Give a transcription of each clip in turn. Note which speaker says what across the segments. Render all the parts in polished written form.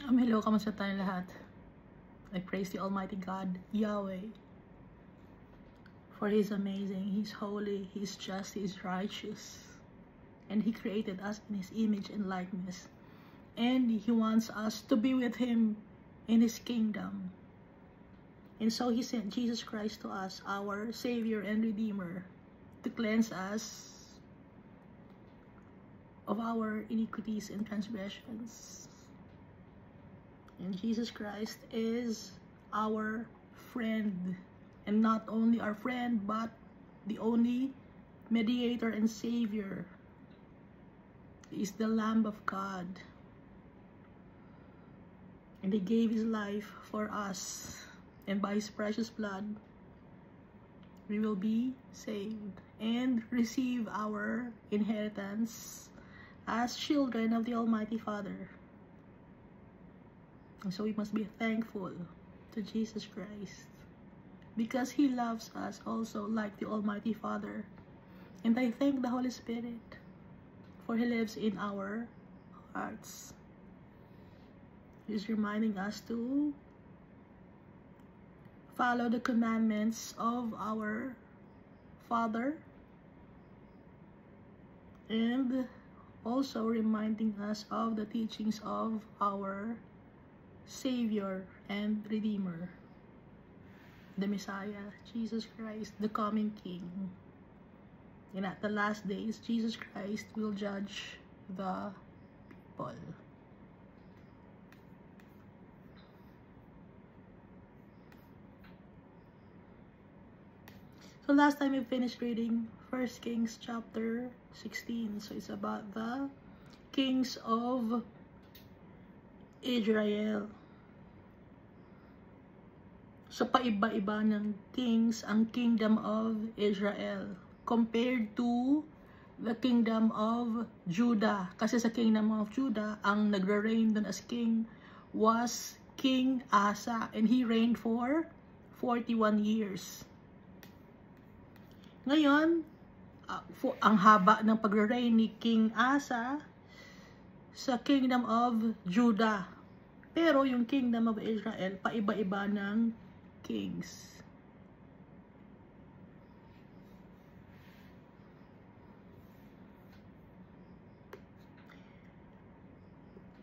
Speaker 1: Hello, kamusta tayong lahat? I praise the Almighty God, Yahweh, for He is amazing, He's holy, He's just, He's righteous, and He created us in His image and likeness, and He wants us to be with Him in His kingdom. And so He sent Jesus Christ to us, our Savior and Redeemer, to cleanse us of our iniquities and transgressions. And Jesus Christ is our friend, and not only our friend, but the only mediator and Savior. He is the Lamb of God, and He gave His life for us, and by His precious blood we will be saved and receive our inheritance as children of the Almighty Father. And so we must be thankful to Jesus Christ, because He loves us also like the Almighty Father. And I thank the Holy Spirit, for He lives in our hearts. He's reminding us to follow the commandments of our Father, and also reminding us of the teachings of our Savior and Redeemer, the Messiah, Jesus Christ, the coming King. And at the last days, Jesus Christ will judge the people. So last time we finished reading 1 Kings chapter 16. So it's about the kings of Israel. So paiba-iba ng kings ang kingdom of Israel compared to the kingdom of Judah. Kasi sa kingdom of Judah, ang nagre-reign dun as king was King Asa, and he reigned for 41 years. Ngayon, ang haba ng pagre-reign ni King Asa sa kingdom of Judah. Pero yung kingdom of Israel, paiba-iba ng kings.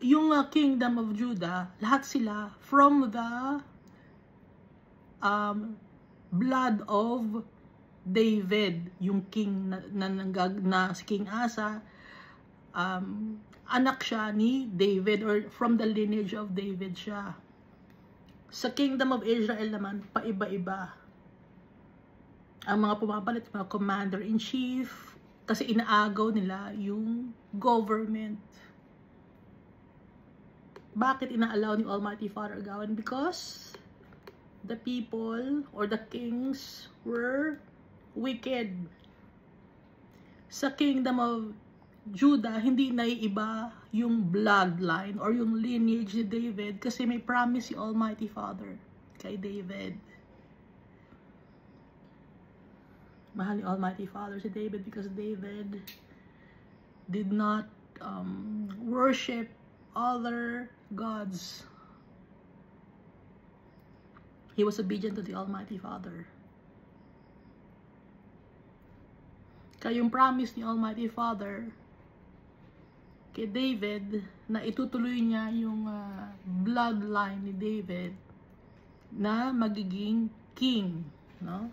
Speaker 1: Yung kingdom of Judah, lahat sila from the blood of David, yung king na si King Asa, anak siya ni David, or from the lineage of David siya. Sa kingdom of Israel naman, paiba-iba. Ang mga pumapalit, mga commander-in-chief, kasi inaagaw nila yung government. Bakit inaalaw ni Almighty Father agawin? Because the people or the kings were wicked. Sa kingdom of Judah, hindi naiiba yung bloodline or yung lineage ni David, kasi may promise si Almighty Father kay David. Mahal ni Almighty Father si David because David did not worship other gods. He was obedient to the Almighty Father. Kaya yung promise ni Almighty Father kay David, na itutuloy niya yung bloodline ni David na magiging king, no?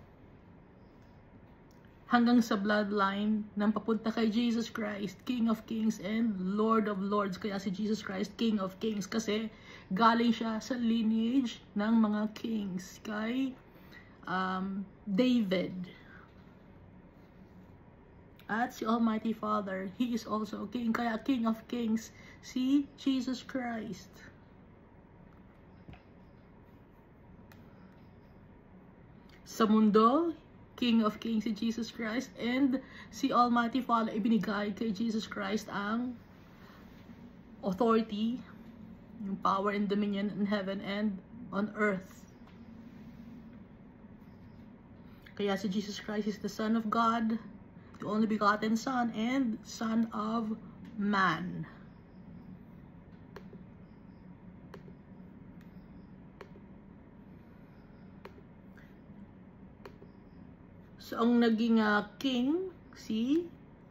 Speaker 1: Hanggang sa bloodline ng papunta kay Jesus Christ, King of Kings and Lord of Lords. Kaya si Jesus Christ, King of Kings, kasi galing siya sa lineage ng mga kings kay David. At si Almighty Father, He is also King. Kaya King of Kings, si Jesus Christ. Sa mundo, King of Kings si Jesus Christ, and si Almighty Father, ibinigay kay Jesus Christ ang authority, yung power and dominion in heaven and on earth. Kaya si Jesus Christ is the Son of God, the only begotten Son, and Son of Man. So, ang naging king,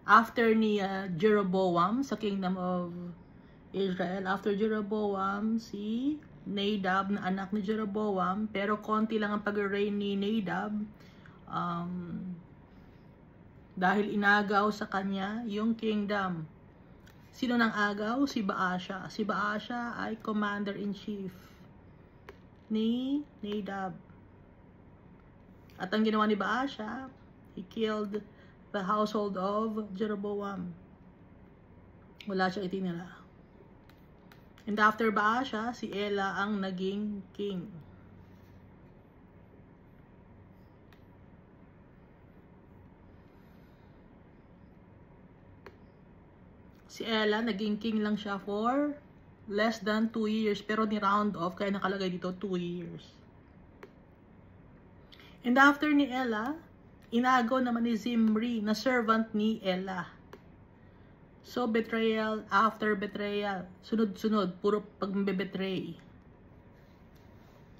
Speaker 1: after ni Jeroboam sa kingdom of Israel, after Jeroboam, Nadab na anak ni Jeroboam, pero konti lang ang pag-reign ni Nadab dahil inagaw sa kanya yung kingdom. Sino nang agaw? Si Baasha. Si Baasha ay commander-in-chief ni Nadab. At ang ginawa ni Baasha, he killed the household of Jeroboam. Wala siya itinira. And after Baasha, si Ela ang naging king. Si Ela, naging king lang siya for less than 2 years. Pero ni-round off, kaya nakalagay dito 2 years. And after ni Ela, inagaw naman ni Zimri na servant ni Ela. So, betrayal after betrayal. Sunod-sunod, puro pag-betray.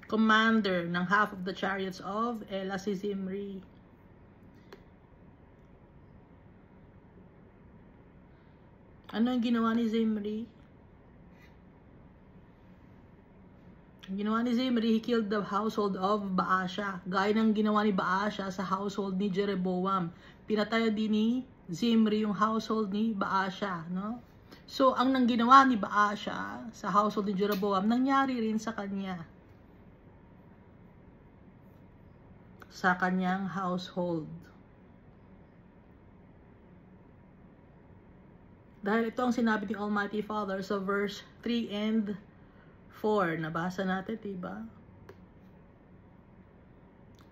Speaker 1: Commander ng half of the chariots of Ela si Zimri. Ano yung ginawa ni Zimri? Ang ginawa ni Zimri, he killed the household of Baasha. Gaya ng ginawa ni Baasha sa household ni Jeroboam. Pinatay din ni Zimri yung household ni Baasha, no? So, ang nang ginawa ni Baasha sa household ni Jeroboam, nangyari rin sa kanya. Sa kanyang household. Dahil ito ang sinabi ni Almighty Father sa verse 3 and 4. Nabasa natin, diba?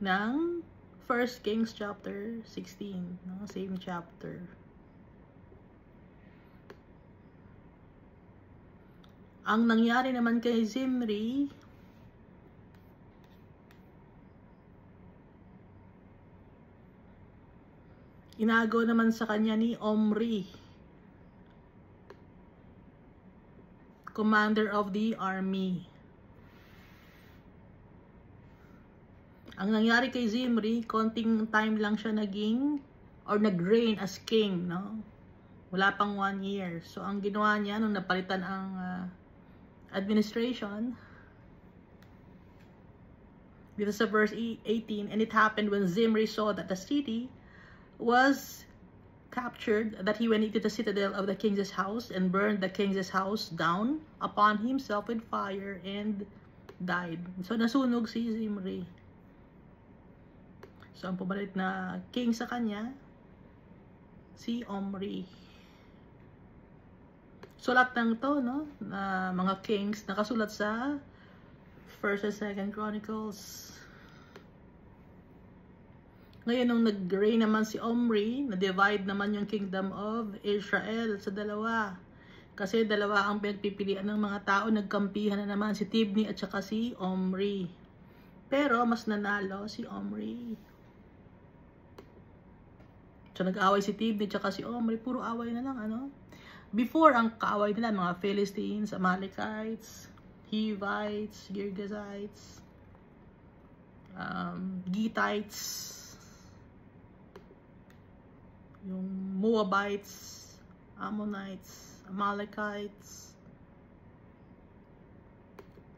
Speaker 1: Ng 1 Kings chapter 16. No? Same chapter. Ang nangyari naman kay Zimri, inagaw naman sa kanya ni Omri, commander of the army. Ang nangyari kay Zimri, konting time lang siya nag-reign as king, no? Wala pang 1 year. So, ang ginawa niya, nung napalitan ang administration, dito sa verse 18, and it happened when Zimri saw that the city was captured, that he went into the citadel of the king's house and burned the king's house down upon himself with fire and died. So, nasunog si Zimri. So, ang pumalit na king sa kanya, si Omri. So, lahat ng to, no, na mga kings, nakasulat sa 1st and 2nd Chronicles. Ngayon, nung nag-reign naman si Omri, na-divide naman yung kingdom of Israel sa dalawa. Kasi dalawa ang pinagpipilian ng mga tao, nagkampihan na naman si Tibni at saka si Omri. Pero, mas nanalo si Omri. So, nag-away si Tibni at saka si Omri, puro away na lang, ano? Before, ang kaaway nila, mga Philistines, Amalekites, Hivites, Girgazites, Gittites, yung Moabites, Ammonites, Amalekites.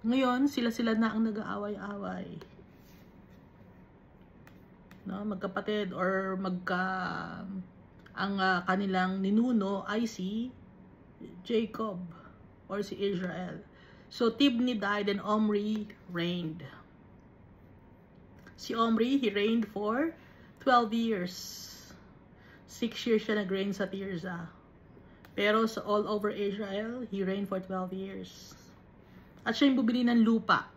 Speaker 1: Ngayon, sila-sila na ang nag-aaway-away. No, magkapatid or ang kanilang ninuno ay si Jacob or si Israel. So, Tibni died and Omri reigned. Si Omri, he reigned for 12 years. 6 years siya nag-reign sa Tirza. Pero sa all over Israel, he reigned for 12 years. At siya yung bumili ng lupa.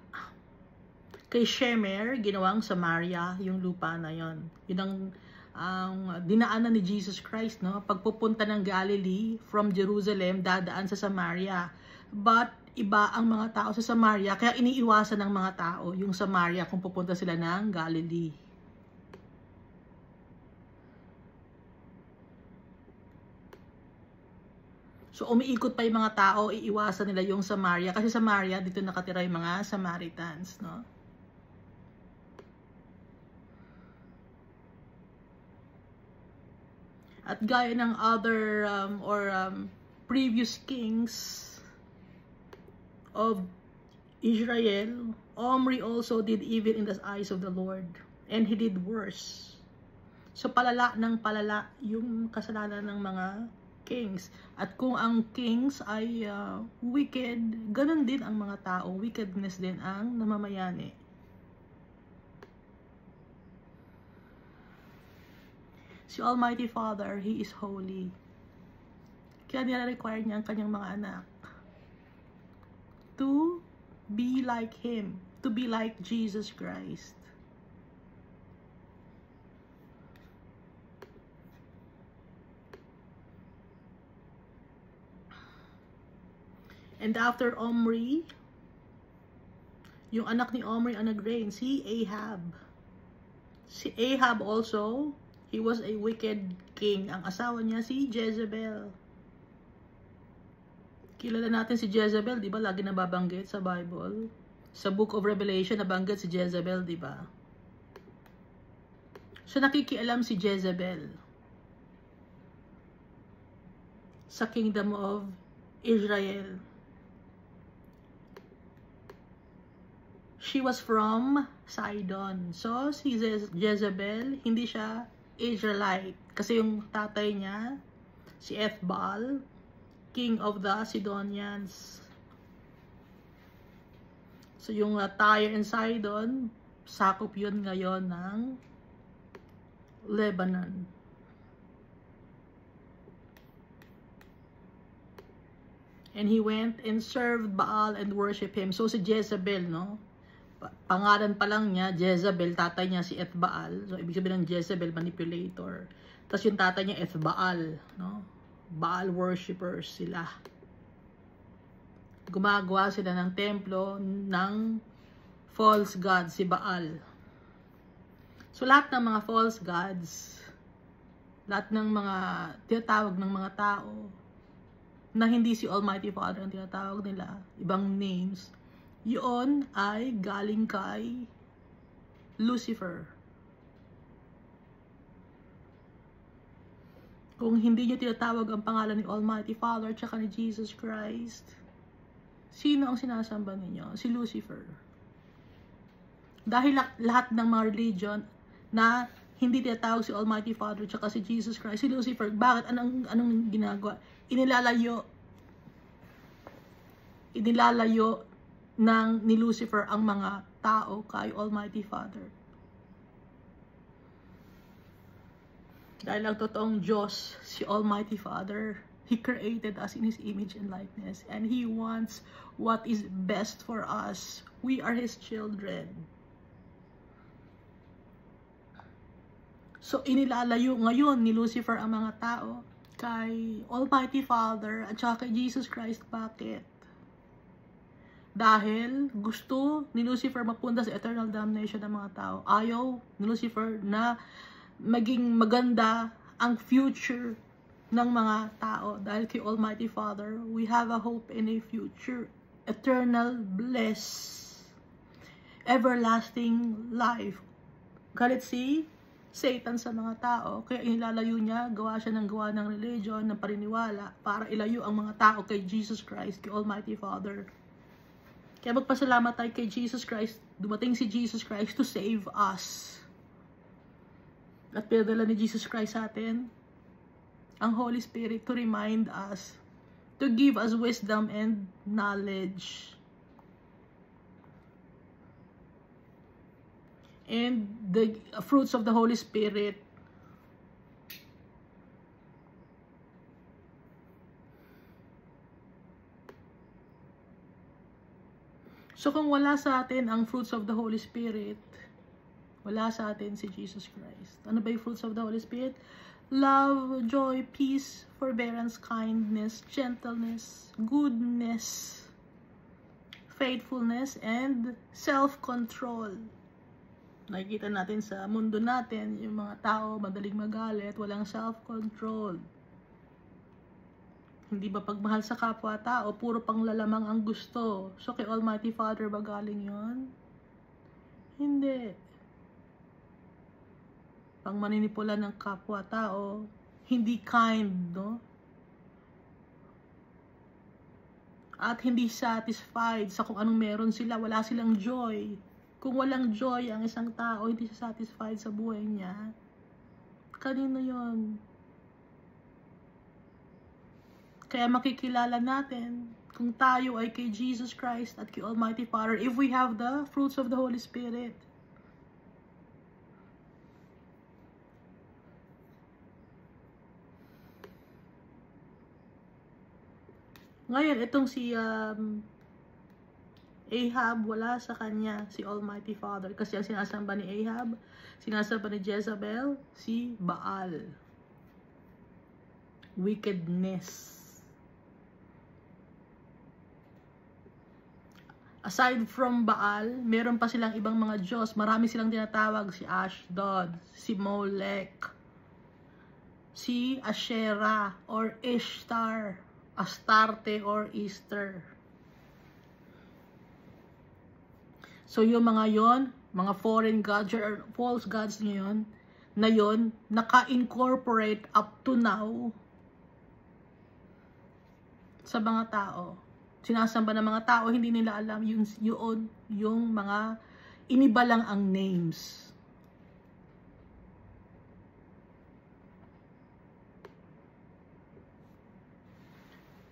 Speaker 1: Kay Shemer, ginawang Samaria, yung lupa na yon. Yun ang dinaanan ni Jesus Christ, no? Pagpupunta ng Galilee from Jerusalem, dadaan sa Samaria. But iba ang mga tao sa Samaria, kaya iniiwasan ng mga tao yung Samaria kung pupunta sila ng Galilee. So, umiikot pa yung mga tao, iiwasan nila yung Samaria. Kasi Samaria, dito nakatira yung mga Samaritans, no? At gaya ng other previous kings of Israel, Omri also did evil in the eyes of the Lord, and he did worse. So palala ng palala yung kasalanan ng mga kings. At kung ang kings ay wicked, ganun din ang mga tao. Wickedness din ang namamayani. Si Almighty Father, He is holy. Kaya nire-require niya ang kanyang mga anak to be like Him, to be like Jesus Christ. And after Omri, yung anak ni Omri ang nag-reign, si Ahab. Si Ahab also, he was a wicked king. Ang asawa niya si Jezebel. Kilala natin si Jezebel, di ba? Lagi nababanggit sa Bible. Sa Book of Revelation, nabanggit si Jezebel, di ba? So, nakikialam si Jezebel sa kingdom of Israel. She was from Sidon. So, si Jezebel, hindi siya Israelite. Kasi yung tatay niya, si Ethbaal, king of the Sidonians. So, yung Tyre and Sidon, sakop yun ngayon ng Lebanon. And he went and served Baal and worshiped him. So, si Jezebel, no? Pangalan pa lang niya, Jezebel, tatay niya si Ethbaal. So, ibig sabihin ng Jezebel, manipulator. Tapos yung tatay niya, Ethbaal, no? Baal worshippers sila. Gumagawa sila ng templo ng false god, si Baal. So, lahat ng mga false gods, lahat ng mga tinatawag ng mga tao, na hindi si Almighty Father ang tinatawag nila, ibang names, yun ay galing kay Lucifer. Kung hindi niyo tinatawag ang pangalan ni Almighty Father tsaka ni Jesus Christ, sino ang sinasamba ninyo? Si Lucifer. Dahil lahat ng mga religion na hindi tinatawag si Almighty Father tsaka si Jesus Christ, si Lucifer, bakit? Anong ginagawa? Inilalayo ni Lucifer ang mga tao kay Almighty Father. Dahil ang totoong Diyos, si Almighty Father, He created us in His image and likeness, and He wants what is best for us. We are His children. So, inilalayo ngayon ni Lucifer ang mga tao kay Almighty Father at saka kay Jesus Christ. Bakit? Dahil gusto ni Lucifer mapunta sa eternal damnation ng mga tao. Ayaw ni Lucifer na maging maganda ang future ng mga tao. Dahil kay Almighty Father, we have a hope in a future. Eternal bliss. Everlasting life. Galit si Satan sa mga tao. Kaya inilalayo niya, gawa siya ng religion, ng paniniwala, para ilayo ang mga tao kay Jesus Christ, kay Almighty Father. Kaya magpasalamat tayo kay Jesus Christ. Dumating si Jesus Christ to save us. At pinadala ni Jesus Christ sa atin ang Holy Spirit to remind us, to give us wisdom and knowledge. And the fruits of the Holy Spirit. So kung wala sa atin ang fruits of the Holy Spirit, wala sa atin si Jesus Christ. Ano ba yung fruits of the Holy Spirit? Love, joy, peace, forbearance, kindness, gentleness, goodness, faithfulness, and self-control. Nakikita natin sa mundo natin, yung mga tao madaling magalit, walang self-control. Hindi ba pagmahal sa kapwa-tao, puro panglalamang ang gusto. So kay Almighty Father ba galing yun? Hindi. Pang maninipula ng kapwa-tao, hindi kind, no? At hindi satisfied sa kung anong meron sila. Wala silang joy. Kung walang joy ang isang tao, hindi siya satisfied sa buhay niya, kanino yon? Kaya makikilala natin kung tayo ay kay Jesus Christ at kay Almighty Father if we have the fruits of the Holy Spirit. Ngayon, itong si Ahab, wala sa kanya si Almighty Father. Kasi ang sinasamba ni Ahab, sinasamba ni Jezebel, si Baal. Wickedness. Aside from Baal, meron pa silang ibang mga Diyos. Marami silang tinatawag. Si Ashdod, si Molech, si Asherah or Ishtar, Astarte or Easter. So yung mga yon, mga foreign gods or false gods ngayon, na yon, naka-incorporate up to now sa mga tao. Sinasamba ng mga tao, hindi nila alam yung mga iniba lang ang names.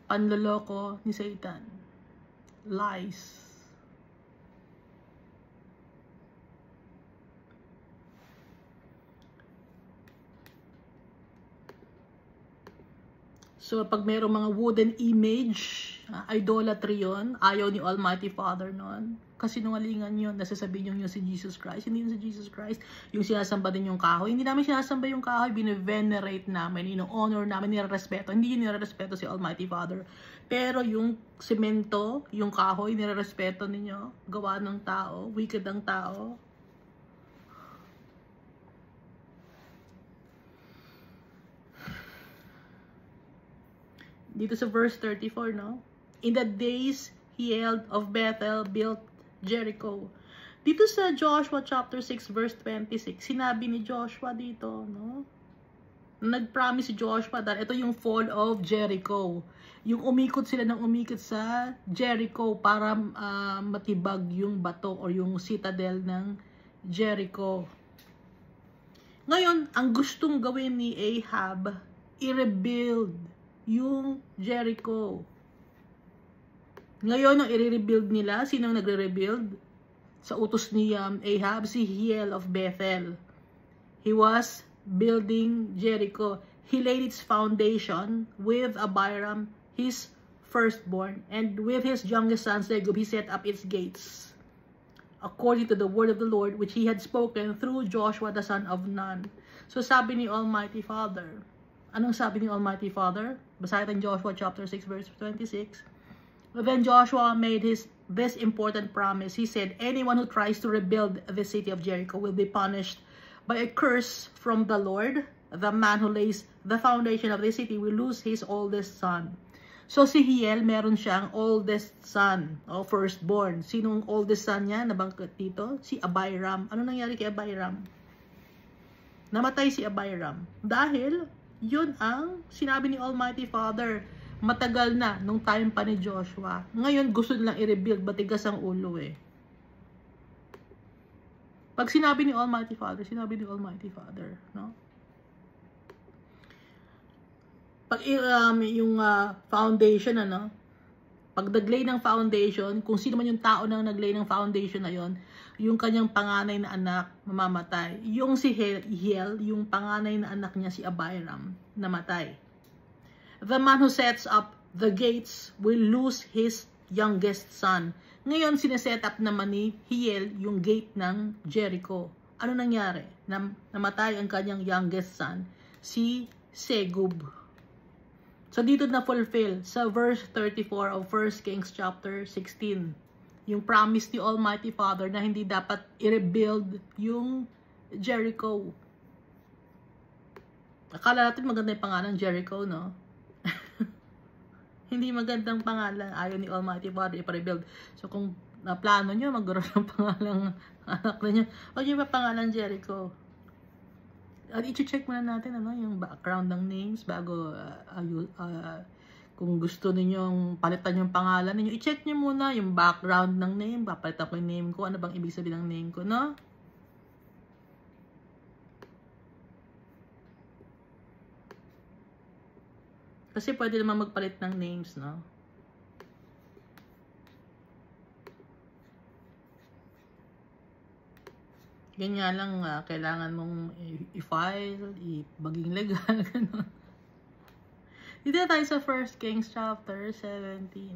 Speaker 1: Panloloko ni Satan. Lies. So, pag mayroong mga wooden image, idolatry yun, ayaw ni Almighty Father nun. Kasi nungalingan yun, nasasabihin nyo si Jesus Christ. Hindi yun si Jesus Christ. Yung sinasamba din yung kahoy. Hindi namin sinasamba yung kahoy, bine-venerate namin, honor namin, nire-respeto. Hindi yun nire-respeto si Almighty Father. Pero yung semento, yung kahoy, nire-respeto ninyo, gawa ng tao, wicked ang tao. Dito sa verse 34, no? In the days Hiel of Bethel built Jericho. Dito sa Joshua chapter 6 verse 26, sinabi ni Joshua dito, no? Nag-promise si Joshua dahil ito yung fall of Jericho. Yung umikot sila ng umikot sa Jericho para matibag yung bato or yung citadel ng Jericho. Ngayon, ang gustong gawin ni Ahab, i-rebuild yung Jericho. Ngayon, ang i-rebuild nila, sino nagre-rebuild? Sa utos ni Ahab, si Hiel of Bethel. He was building Jericho. He laid its foundation with Abiram, his firstborn, and with his youngest son, Segub, he set up its gates, according to the word of the Lord, which he had spoken through Joshua the son of Nun. So sabi ni Almighty Father, anong sabi ni Almighty Father? Basahin Joshua chapter 6 verse 26. Then Joshua made this important promise. He said, anyone who tries to rebuild the city of Jericho will be punished by a curse from the Lord. The man who lays the foundation of the city will lose his oldest son. So si Hiel, meron siyang oldest son, o firstborn. Sinong oldest son niya? Nabangkit dito? Si Abiram. Ano nangyari kay Abiram? Namatay si Abiram. Dahil yun ang sinabi ni Almighty Father. Matagal na, nung time pa ni Joshua. Ngayon, gusto nilang i-rebuild, matigas ang ulo eh. Pag sinabi ni Almighty Father, sinabi ni Almighty Father, no? Pag yung foundation, ano? Pag naglay ng foundation, kung sino man yung tao na naglay ng foundation na yon, yung kanyang panganay na anak mamamatay. Yung si Hiel, yung panganay na anak niya si Abiram, namatay. The man who sets up the gates will lose his youngest son. Ngayon, sineset up naman ni Hiel yung gate ng Jericho. Ano nangyari? Namatay ang kanyang youngest son, si Segub. So, dito na fulfill sa verse 34 of 1 Kings chapter 16. Yung promise ni Almighty Father na hindi dapat i-rebuild yung Jericho. Akala natin maganda yung pangalan Jericho, no? Hindi magandang pangalan. Ayaw ni Almighty Father i-rebuild. So kung plano nyo, magkaroon ng pangalang anak na nyo, huwag nyo pa pangalan Jericho. I-check muna natin ano, yung background ng names bago kung gusto ninyong palitan yung pangalan ninyo. I-check nyo muna yung background ng name. Papalitan ko yung name ko. Ano bang ibig sabihin ng name ko, no? Kasi pwede naman magpalit ng names, no? Ganyan lang, kailangan mong i-file, maging legal, gano'n. Dito tayo sa 1 Kings chapter 17.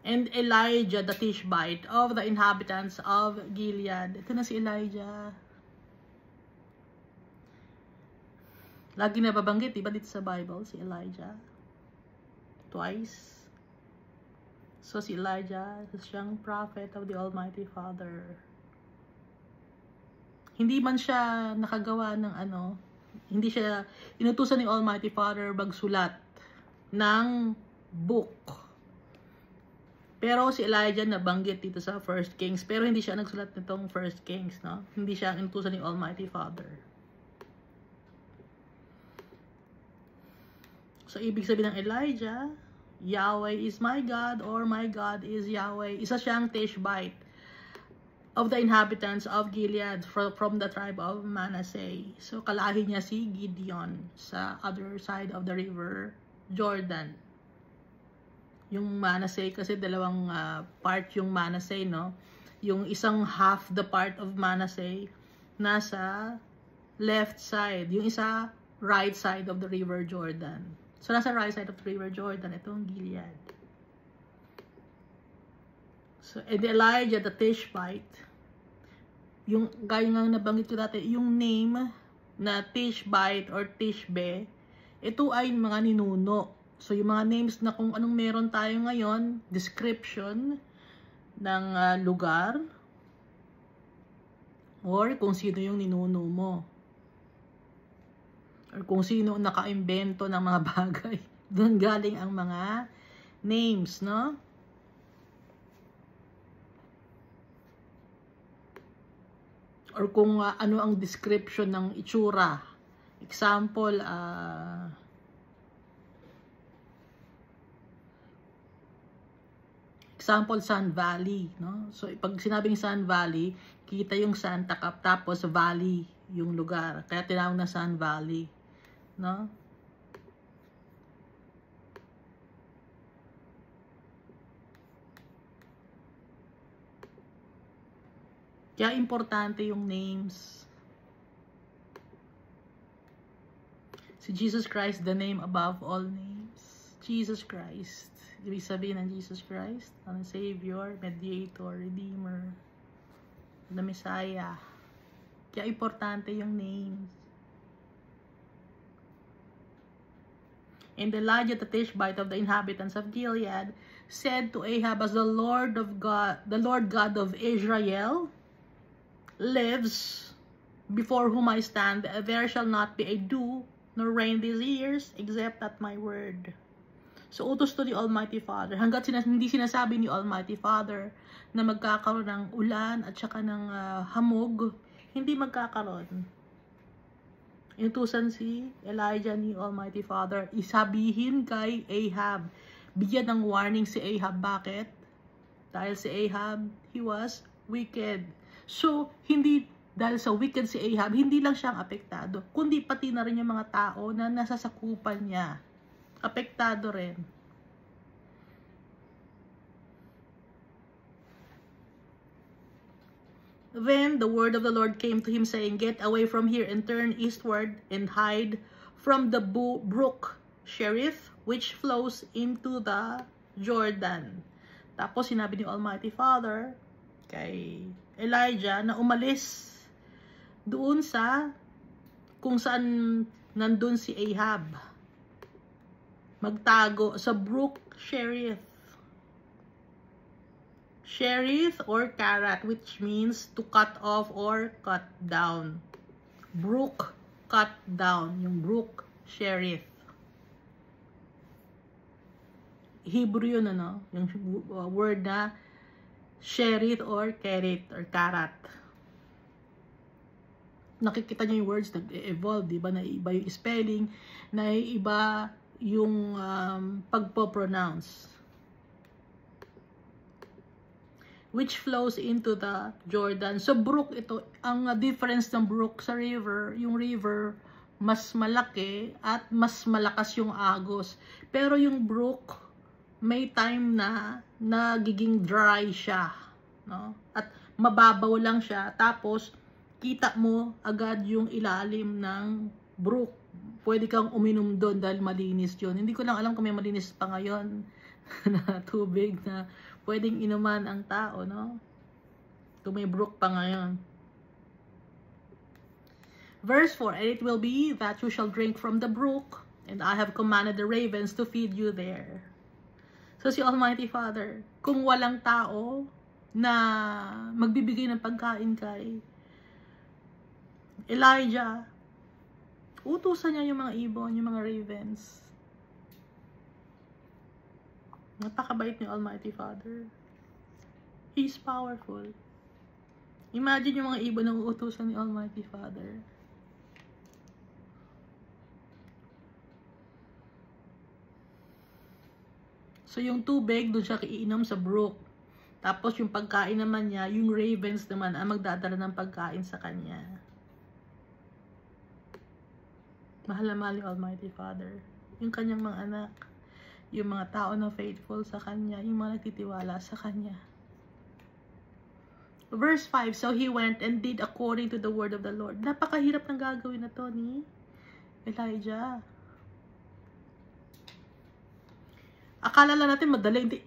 Speaker 1: And Elijah the Tishbite of the inhabitants of Gilead. Ito na si Elijah. Lagi na babanggit, diba dito sa Bible, si Elijah? Twice. So si Elijah, siyang prophet of the Almighty Father. Hindi man siya nakagawa ng ano, hindi siya inutusan ni Almighty Father magsulat ng book. Pero si Elijah nabanggit dito sa 1 Kings, pero hindi siya nagsulat nitong 1 Kings, no? Hindi siya inutusan ni Almighty Father. So ibig sabihin ng Elijah, Yahweh is my God or my God is Yahweh. Isa siyang Tishbite of the inhabitants of Gilead from the tribe of Manasseh. So kalahi niya si Gideon sa other side of the river Jordan. Yung Manasseh kasi dalawang part yung Manasseh, no? Yung isang half the part of Manasseh nasa left side, yung isa right side of the river Jordan. So nasa right side of the river Jordan itong Gilead. So, and Elijah the Tishbite, yung gaya nga nabanggit ko dati, yung name na Tishbite or Tishbe, ito ay mga ninuno. So, yung mga names na kung anong meron tayo ngayon, description ng lugar, or kung sino yung ninuno mo. Or kung sino naka-imbento ng mga bagay. Doon galing ang mga names, no? Or kung ano ang description ng itsura. Example, Sun Valley, no? So pag sinabing Sun Valley, kita yung Sun tapos Valley yung lugar. Kaya tinawag na Sun Valley, no? Kaya importante yung names. Si Jesus Christ, the name above all names. Jesus Christ. Ibig sabihin ng Jesus Christ, ang Savior, Mediator, Redeemer, the Messiah. Kaya importante yung names. And Elijah the Tishbite of the inhabitants of Gilead said to Ahab, as the Lord God of Israel lives, before whom I stand, there shall not be a dew nor rain these years except at my word. So utos to the Almighty Father. Hanggat hindi sinasabi ni Almighty Father na magkakaroon ng ulan at saka ng hamog, hindi magkakaroon. Inutusan si Elijah ni Almighty Father, isabihin kay Ahab. Bigyan ng warning si Ahab. Bakit? Dahil si Ahab, he was wicked. So, hindi dahil sa wicked si Ahab, hindi lang siyang apektado, kundi pati na rin yung mga tao na nasasakupan niya. Apektado rin. Then the word of the Lord came to him, saying, Get away from here and turn eastward and hide from the brook Cherith, which flows into the Jordan. Tapos sinabi ni Almighty Father kay Elijah na umalis doon sa kung saan nandun si Ahab. Magtago sa brook Cherith. Cherith or karat, which means to cut off or cut down. Brook, cut down. Yung brook Cherith. Hebrew yun, ano? Yung word na Cherith or kerit or karat. nakikita niyo yung words nag-evolve, di ba? Naiiba yung spelling, naiiba yung pagpo-pronounce. Which flows into the Jordan. So brook ito, ang difference ng brook sa river, yung river mas malaki at mas malakas yung agos. Pero yung brook may time na nagiging dry siya, no? At mababaw lang siya, tapos kita mo agad yung ilalim ng brook. Pwede kang uminom doon dahil malinis yun. Hindi ko lang alam kung may malinis pa ngayon na tubig na pwedeng inuman ang tao, no? Kung may brook pa ngayon. Verse 4, and it will be that you shall drink from the brook, and I have commanded the ravens to feed you there. So si Almighty Father, kung walang tao na magbibigay ng pagkain kay Elijah, utusan niya yung mga ibon, yung mga ravens. Napakabait ni Almighty Father. He's powerful. Imagine yung mga ibon na uutusan ni Almighty Father. So yung tubig, doon siya iinom sa brook. Tapos yung pagkain naman niya, yung ravens naman ang magdadala ng pagkain sa kanya. Mahal na mahal ni Almighty Father. Yung kanyang mga anak, yung mga tao na faithful sa kanya, yung mga nagtitiwala sa kanya. Verse 5, so he went and did according to the word of the Lord. Napakahirap ng gagawin na to ni Elijah. Akala lang natin madali, hindi,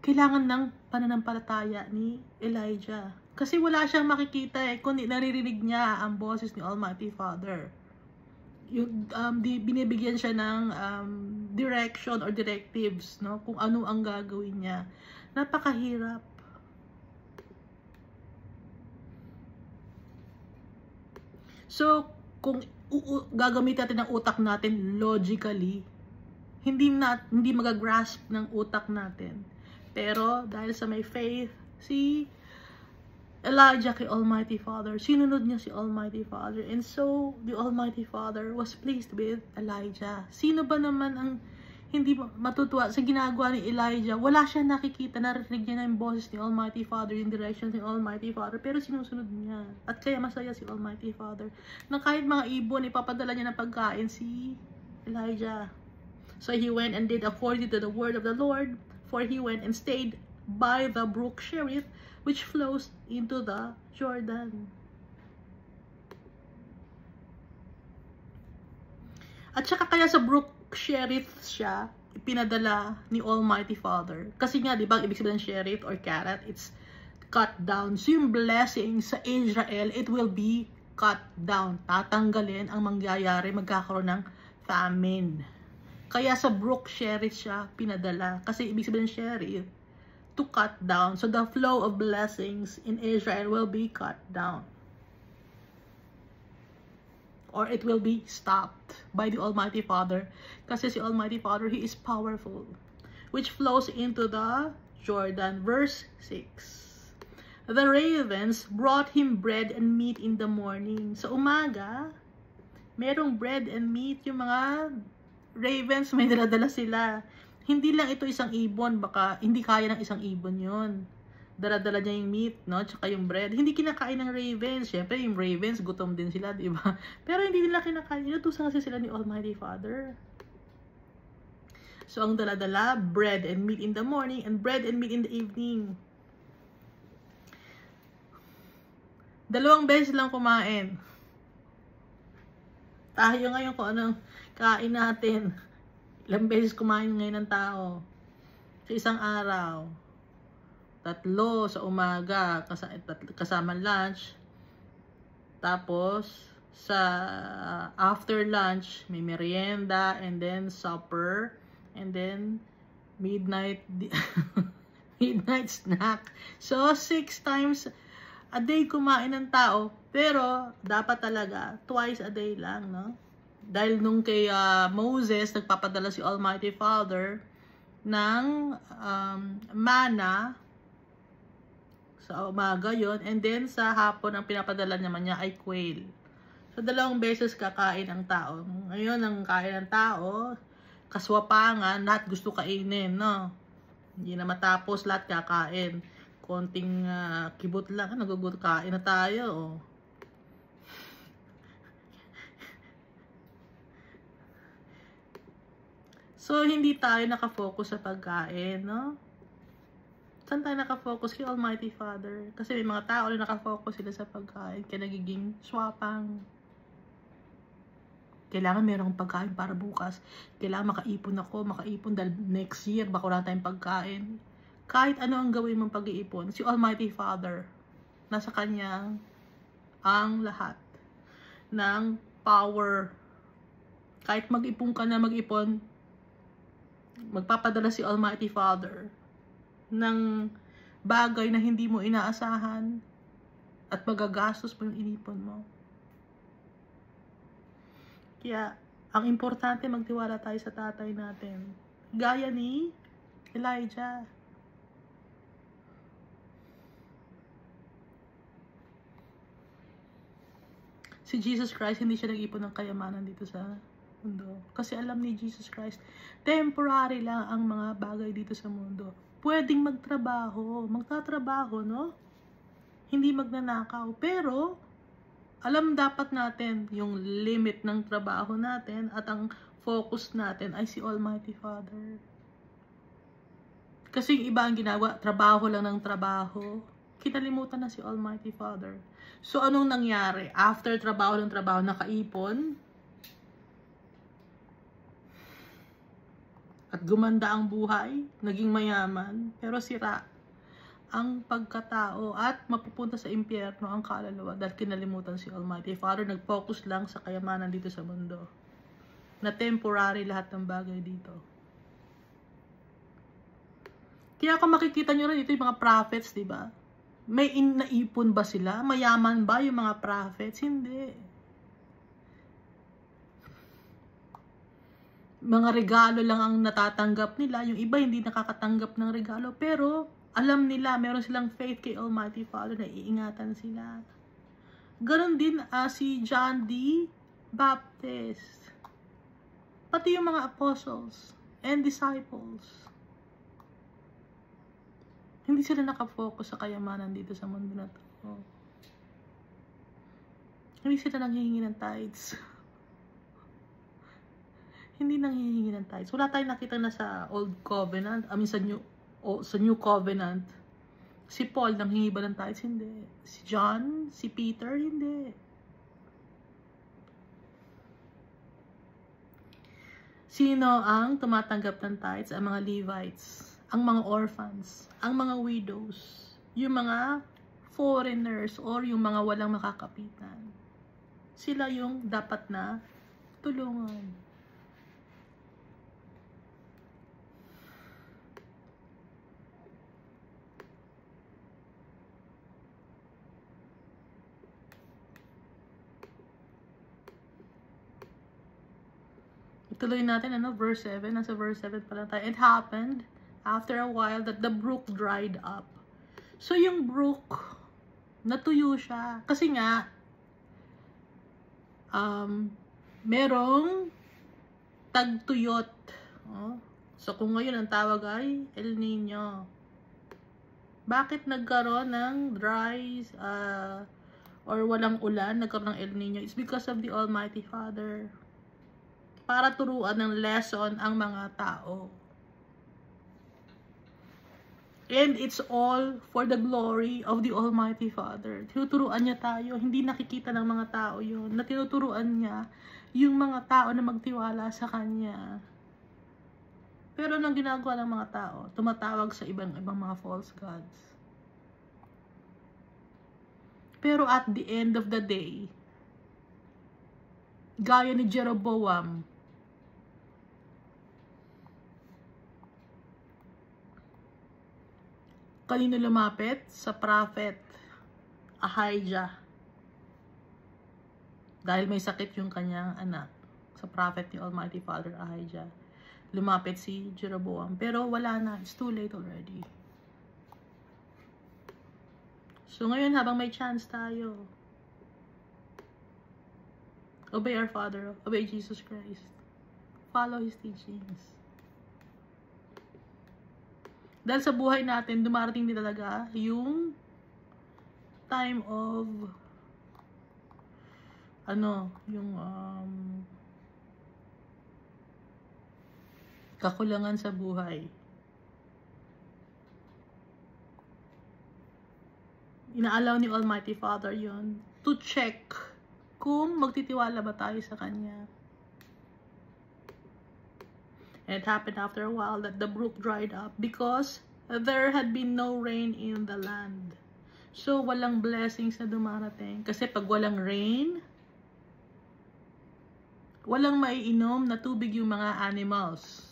Speaker 1: kailangan ng pananampalataya ni Elijah. Kasi wala siyang makikita kundi naririnig niya ang boses ni Almighty Father. Yung, binibigyan siya ng direction or directives, no? Kung ano ang gagawin niya. Napakahirap. So, kung gagamitin natin ang utak natin logically, hindi magagrasp ng utak natin. Pero dahil sa may faith, si Elijah kay Almighty Father, sinunod niya si Almighty Father. And so, the Almighty Father was pleased with Elijah. Sino ba naman ang hindi matutuwa sa ginagawa ni Elijah? Wala siya nakikita, narinig niya na yung boses ni Almighty Father, yung directions ni Almighty Father, pero sinusunod niya. At kaya masaya si Almighty Father. Na kahit mga ibon, ipapadala niya ng pagkain si Elijah. So he went and did according to the word of the Lord, for he went and stayed by the brook Cherith, which flows into the Jordan. At saka kaya sa brook Cherith siya pinadala ni Almighty Father. Kasi nga, di ba, ibig sabihin ng Cherith or Karat, it's cut down. So yung blessing sa Israel, it will be cut down. Tatanggalin ang mangyayari, magkakaroon ng famine. Kaya sa brook Cherith siya pinadala. Kasi ibig sabihin ng Cherith, to cut down. So the flow of blessings in Israel will be cut down. Or it will be stopped by the Almighty Father. Kasi si Almighty Father, He is powerful. Which flows into the Jordan. Verse 6. The ravens brought him bread and meat in the morning. Sa umaga, merong bread and meat. Yung mga ravens, may dala-dala sila. Hindi lang ito isang ibon, baka hindi kaya ng isang ibon yun. Dala-dala niya yung meat, no? Tsaka yung bread. Hindi kinakain ng ravens. Siyempre, yung ravens, gutom din sila, di ba? Pero hindi nila kinakain. Inutusan kasi sila ni Almighty Father. So, ang dala-dala, bread and meat in the morning, and bread and meat in the evening. 2 beses lang kumain. Tayo ngayon kung anong kain natin. Ilang beses kumain ngayon ng tao sa isang araw. 3 sa umaga kasama lunch. Tapos sa after lunch may merienda, and then supper, and then midnight midnight snack. So 6 times a day kumain ng tao, pero dapat talaga twice a day lang, no? Dahil nung kay Moses, nagpapadala si Almighty Father ng manna Sa umaga yon, and then sa hapon ang pinapadala naman niya ay quail. So 2 beses kakain ang tao. Ngayon ang kain ng tao, kaswapangan, lahat gusto kainin, no? Hindi na matapos, lahat kakain. Konting kibot lang, nagugut, kain na tayo, oh. So, hindi tayo nakafocus sa pagkain, no? Saan tayo nakafocus? Kay Almighty Father. Kasi may mga tao na nakafocus sila sa pagkain, kaya nagiging swapang. Kailangan merong pagkain para bukas. Kailangan makaipon ako, makaipon dahil next year, baka wala tayong pagkain. Kahit ano ang gawin mong pag-iipon, si Almighty Father, nasa Kanya ang lahat ng power. Kahit mag-ipon ka na mag-ipon, magpapadala si Almighty Father ng bagay na hindi mo inaasahan at magagastos mo yung inipon mo. Kaya, ang importante magtiwala tayo sa tatay natin. Gaya ni Elijah. Si Jesus Christ, hindi siya nag-ipon ng kayamanan dito sa mundo. Kasi alam ni Jesus Christ, temporary lang ang mga bagay dito sa mundo. Pwedeng magtatrabaho, no? Hindi magnanakaw. Pero, alam dapat natin yung limit ng trabaho natin at ang focus natin ay si Almighty Father. Kasi yung iba ang ginagawa, trabaho lang ng trabaho. Kinalimutan na si Almighty Father. So, anong nangyari? After trabaho ng trabaho, nakaipon, at gumanda ang buhay, naging mayaman, pero sira ang pagkatao at mapupunta sa impyerno ang kaluluwa dahil kinalimutan si Almighty Father. Nag-focus lang sa kayamanan dito sa mundo. Na temporary lahat ng bagay dito. Kaya kung makikita nyo rin ito yung mga prophets, diba? May naipon ba sila? Mayaman ba yung mga prophets? Hindi. Mga regalo lang ang natatanggap nila. Yung iba hindi nakakatanggap ng regalo. Pero alam nila, meron silang faith kay Almighty Father na iingatan sila. Ganon din si John D. Baptist. Pati yung mga apostles and disciples. Hindi sila nakafocus sa kayamanan dito sa mundo na to. Hindi sila nanghihingi ng tithes. Hindi nanghihingi ng tithes. Wala tayong nakita na sa Old Covenant, sa New Covenant. Si Paul nanghingi ba ng tithes? Hindi. Si John, si Peter, hindi. Sino ang tumatanggap ng tithes? Ang mga Levites, ang mga orphans, ang mga widows, yung mga foreigners or yung mga walang makakapitan. Sila yung dapat na tulungan. Tuloy natin, verse 7. Nasa verse 7 pa lang tayo. It happened after a while that the brook dried up. So, yung brook, natuyo siya. Kasi nga, merong tagtuyot. So, kung ngayon ang tawag ay El Nino. Bakit nagkaroon ng dry, or walang ulan, nagkaroon ng El Nino? It's because of the Almighty Father. Para turuan ng lesson ang mga tao. And it's all for the glory of the Almighty Father. Tinuturuan niya tayo, hindi nakikita ng mga tao yun. Na tinuturuan niya yung mga tao na magtiwala sa Kanya. Pero anong ginagawa ng mga tao? Tumatawag sa ibang mga false gods. Pero at the end of the day, gaya ni Jeroboam, kanino lumapit? Sa prophet Ahijah. Dahil may sakit yung kanyang anak. Sa prophet ni Almighty Father Ahijah. Lumapit si Jeroboam. Pero wala na. It's too late already. So ngayon, habang may chance tayo, obey our Father, obey Jesus Christ. Follow His teachings. Dahil sa buhay natin, dumarating din talaga yung time of kakulangan sa buhay. Inaalaw ni Almighty Father yon to check kung magtitiwala ba tayo sa Kanya. And it happened after a while that the brook dried up because there had been no rain in the land. So, walang blessings na dumarating. Kasi pag walang rain, walang maiinom na tubig yung mga animals.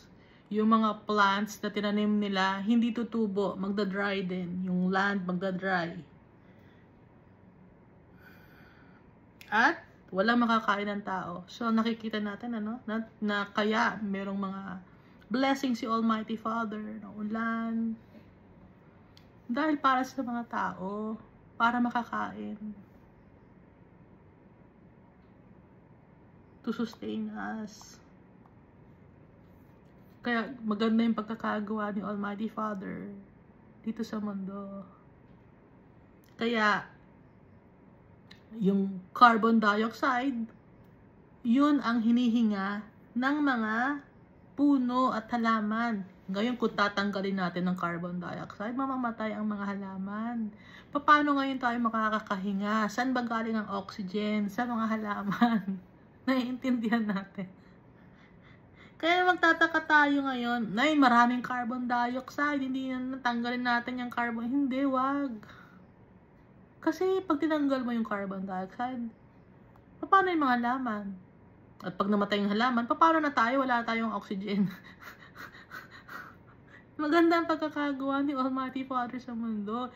Speaker 1: Yung mga plants na tinanim nila, hindi tutubo, magda-dry din. Yung land magda-dry. At walang makakain ng tao. So, nakikita natin, na kaya merong mga blessings si Almighty Father, na ulan, dahil para sa mga tao, para makakain. To sustain us. Kaya maganda yung pagkakagawa ni Almighty Father dito sa mundo. Kaya, yung carbon dioxide, yun ang hinihinga ng mga puno at halaman. Ngayon, kung tatanggalin natin ng carbon dioxide, mamamatay ang mga halaman. Paano ngayon tayo makakahinga? Saan ba galing ang oxygen? Sa mga halaman. Naiintindihan natin. Kaya magtataka tayo ngayon, maraming carbon dioxide, hindi na natanggalin natin yung carbon. Hindi, wag. Kasi pag tinanggal mo yung carbon dioxide, paano yung mga halaman? At pag namatay yung halaman, paano na tayo? Wala tayong oxygen. Maganda ang pagkakagawa ni Almighty Father sa mundo.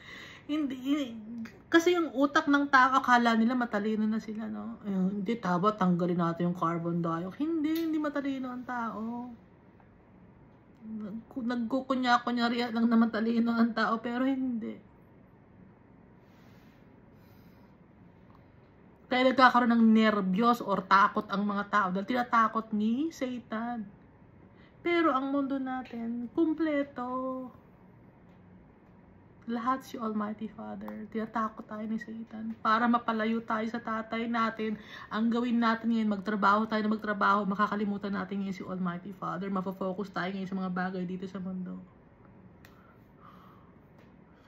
Speaker 1: Kasi yung utak ng tao, akala nila matalino na sila, no? Hindi, tanggalin natin yung carbon dioxide. Hindi matalino ang tao. Nagkukunya-kunyari lang na matalino ang tao, pero hindi. Kaya nagkakaroon ng nervyos or takot ang mga tao dahil tinatakot ni Satan. Pero ang mundo natin, kumpleto. Lahat si Almighty Father. Tinatakot tayo ni Satan. Para mapalayo tayo sa tatay natin, ang gawin natin ngayon, magtrabaho tayo na magtrabaho, makakalimutan natin ngayon si Almighty Father. Mapafocus tayo ngayon sa mga bagay dito sa mundo.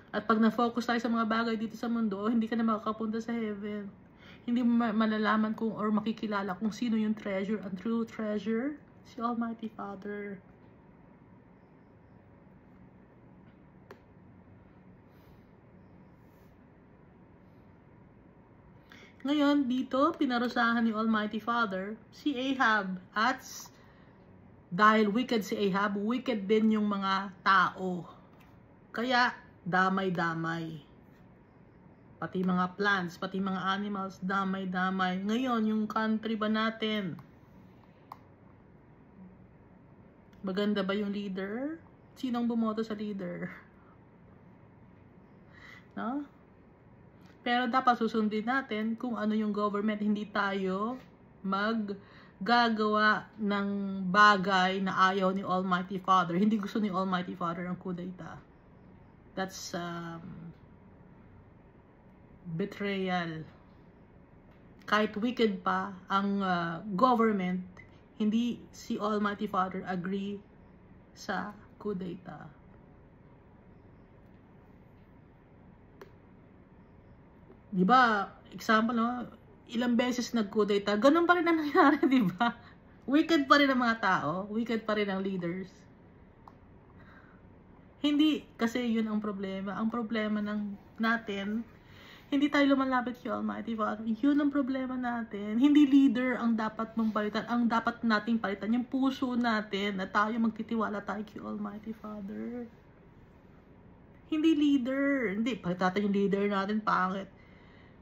Speaker 1: At pag na-focus tayo sa mga bagay dito sa mundo, hindi ka na makakapunta sa heaven. Hindi mo malalaman kung or makikilala kung sino yung treasure, ang true treasure, si Almighty Father. Ngayon, dito, pinarusahan ni Almighty Father si Ahab. At dahil wicked si Ahab, wicked din yung mga tao. Kaya, damay-damay. Pati mga plants, pati mga animals, damay-damay. Ngayon, yung country ba natin? Maganda ba yung leader? Sinong bumoto sa leader? No? Pero dapat susundin natin kung ano yung government. Hindi tayo maggagawa ng bagay na ayaw ni Almighty Father. Hindi gusto ni Almighty Father ang kudeta. That's betrayal. Kahit wicked pa ang government, hindi si Almighty Father agree sa kudeta. Diba, example, no? Ilang beses nag-kudeta, ganun pa rin ang nangyari, diba? Wicked pa rin ang mga tao, wicked pa rin ang leaders. Hindi, kasi yun ang problema. Ang problema natin, hindi tayo lumalapit kay Almighty Father. Yun ang problema natin. Hindi leader ang dapat mong palitan. Ang dapat nating palitan, yung puso natin na tayo magtitiwala tayo kay Almighty Father. Hindi leader. Hindi, palitan yung leader natin, pangit.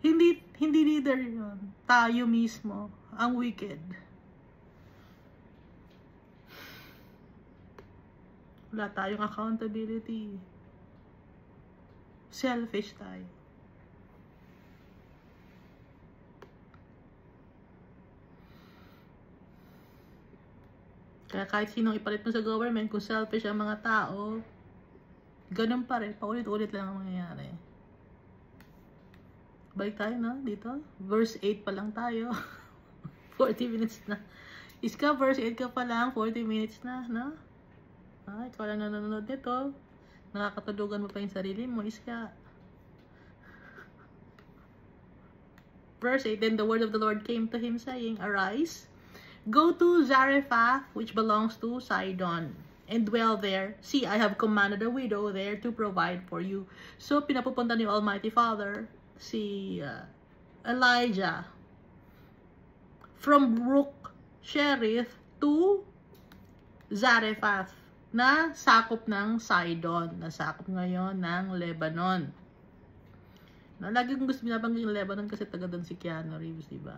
Speaker 1: Hindi leader yun. Tayo mismo, ang wicked. Wala tayong accountability. Selfish tayo. Kaya kahit sinong ipalit mo sa government, kung selfish ang mga tao, ganun pa rin. Paulit-ulit lang ang mangyayari. Balik tayo na dito. Verse 8 pa lang tayo. 40 minutes na. Iska, verse 8 ka pa lang. 40 minutes na, no? Ikaw lang nanonood nito. Nakakatulugan mo pa yung sarili mo. Iska. Verse 8, then the word of the Lord came to him saying, Arise, go to Zarephath, which belongs to Sidon, and dwell there. See, I have commanded a widow there to provide for you. So, pinapupunta ni Almighty Father, si Elijah, from Brook Cherith to Zarephath, na sakop ng Sidon, na sakop ngayon ng Lebanon. Lagi kong gusto binabanggit yung Lebanon kasi taga doon si Keanu Reeves, diba?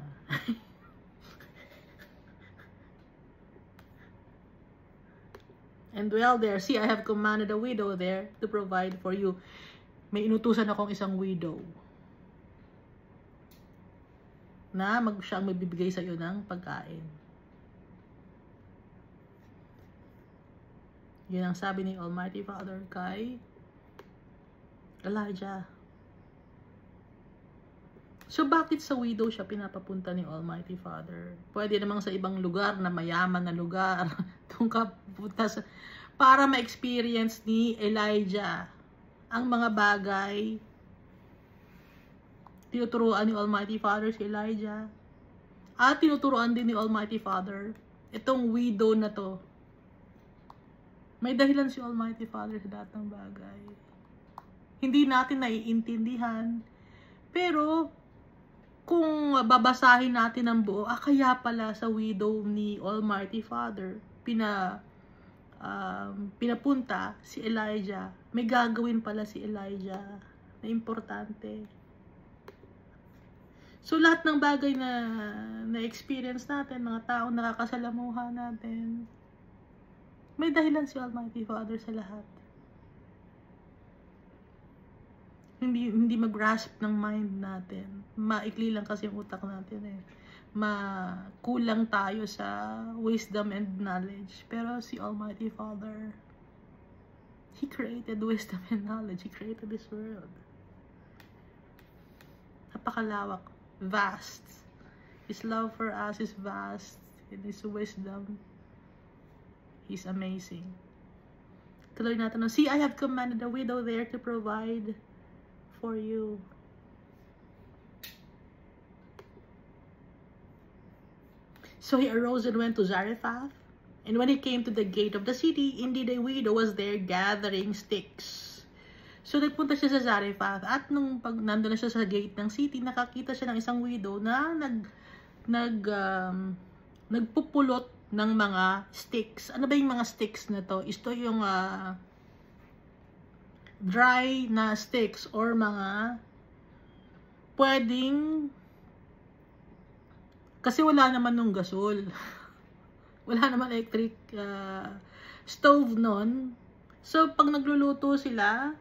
Speaker 1: And dwell there. See, I have commanded a widow there to provide for you. May inutusan akong isang widow na siyang magbibigay sa iyo ng pagkain. Yun ang sabi ni Almighty Father kay Elijah. So, bakit sa widow siya pinapapunta ni Almighty Father? Pwede namang sa ibang lugar na mayaman na lugar. Doon ka pupunta para ma-experience ni Elijah ang mga bagay. Tinuturuan ni Almighty Father si Elijah. At tinuturuan din ni Almighty Father itong widow na to. May dahilan si Almighty Father sa lahat ng bagay. Hindi natin naiintindihan. Pero, kung babasahin natin ang buo, kaya pala sa widow ni Almighty Father, pinapunta si Elijah. May gagawin pala si Elijah na importante. So, lahat ng bagay na experience natin, mga taong nakakasalamuha natin, may dahilan si Almighty Father sa lahat. Hindi mag-grasp ng mind natin. Maikli lang kasi yung utak natin eh. Kulang tayo sa wisdom and knowledge. Pero si Almighty Father, He created wisdom and knowledge. He created this world. Napakalawak. Vast. His love for us is vast. And His wisdom is amazing. Tuloy natin. See, I have commanded a widow there to provide for you. So he arose and went to Zarephath, and when he came to the gate of the city, indeed a widow was there gathering sticks. So nagpunta siya sa Zarephath, at nung pag nandun na siya sa gate ng city, nakakita siya ng isang widow na nagpupulot ng mga sticks. Ano ba yung mga sticks na to? Ito yung dry na sticks or mga pwedeng, kasi wala naman nung gasol. Wala naman electric stove nun. So, pag nagluluto sila,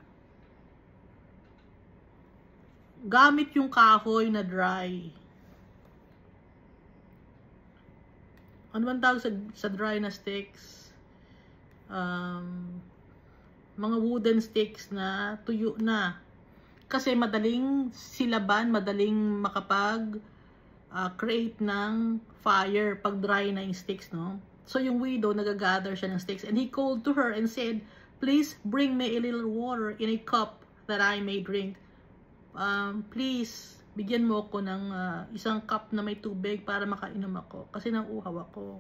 Speaker 1: gamit yung kahoy na dry. Ano bang tawag sa dry na sticks? Mga wooden sticks na tuyo na. Kasi madaling silaban, madaling create ng fire pag dry na yung sticks, no? So yung widow, nagagather siya ng sticks. And he called to her and said, please bring me a little water in a cup that I may drink. Please, bigyan mo ako ng isang cup na may tubig para makainom ako. Kasi nauuhaw ako.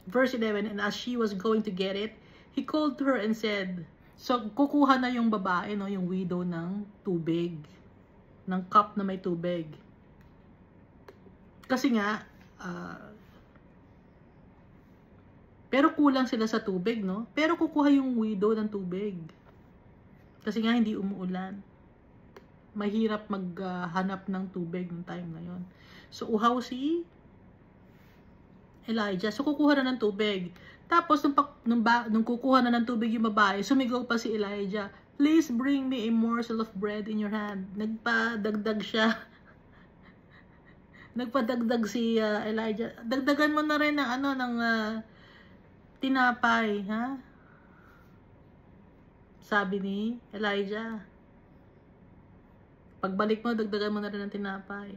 Speaker 1: Verse 11, and as she was going to get it, he called to her and said, so kukuha na yung babae, no, yung widow ng tubig. Ng cup na may tubig. Kasi nga, pero kulang sila sa tubig, no? Pero kukuha yung widow ng tubig. Kasi nga hindi umuulan. Mahirap maghanap ng tubig ng time na yon. So, uhaw si Elijah. So, kukuha na ng tubig. Tapos, nung kukuha na ng tubig yung babae, sumigaw pa si Elijah, please bring me a morsel of bread in your hand. Nagpadagdag siya. Nagpadagdag si Elijah. Dagdagan mo na rin ng tinapay, ha? Sabi ni Elijah. Pagbalik mo, dagdagan mo na rin ng tinapay.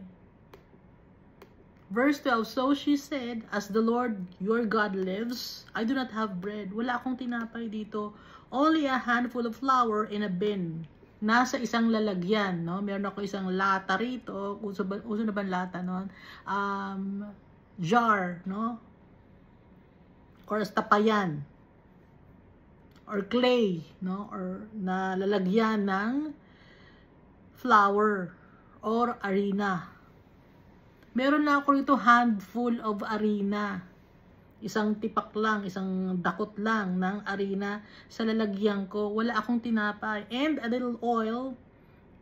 Speaker 1: Verse 12, so she said, as the Lord your God lives, I do not have bread. Wala akong tinapay dito. Only a handful of flour in a bin. Nasa isang lalagyan, no? Meron ako isang lata rito. Uso na ba lata noon? Jar, no? Or tapayan. Or clay, no? Or na lalagyan ng flour or harina. Meron na ako rito handful of harina. Isang tipak lang, isang dakot lang ng harina sa lalagyan ko. Wala akong tinapay. And a little oil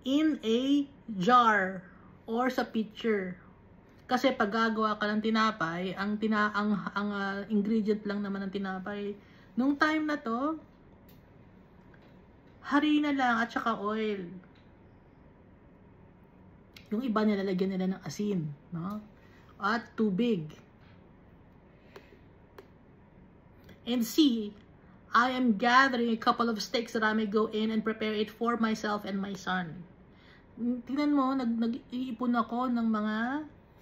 Speaker 1: in a jar or sa pitcher. Kasi pag gagawa ka ng tinapay, ang ingredient lang naman ng tinapay, nung time na to, harina lang at saka oil. Yung iba nilalagyan nila ng asin, no? At tubig. And see, I am gathering a couple of sticks that I may go in and prepare it for myself and my son. Tingnan mo, nag-iipon ako ng mga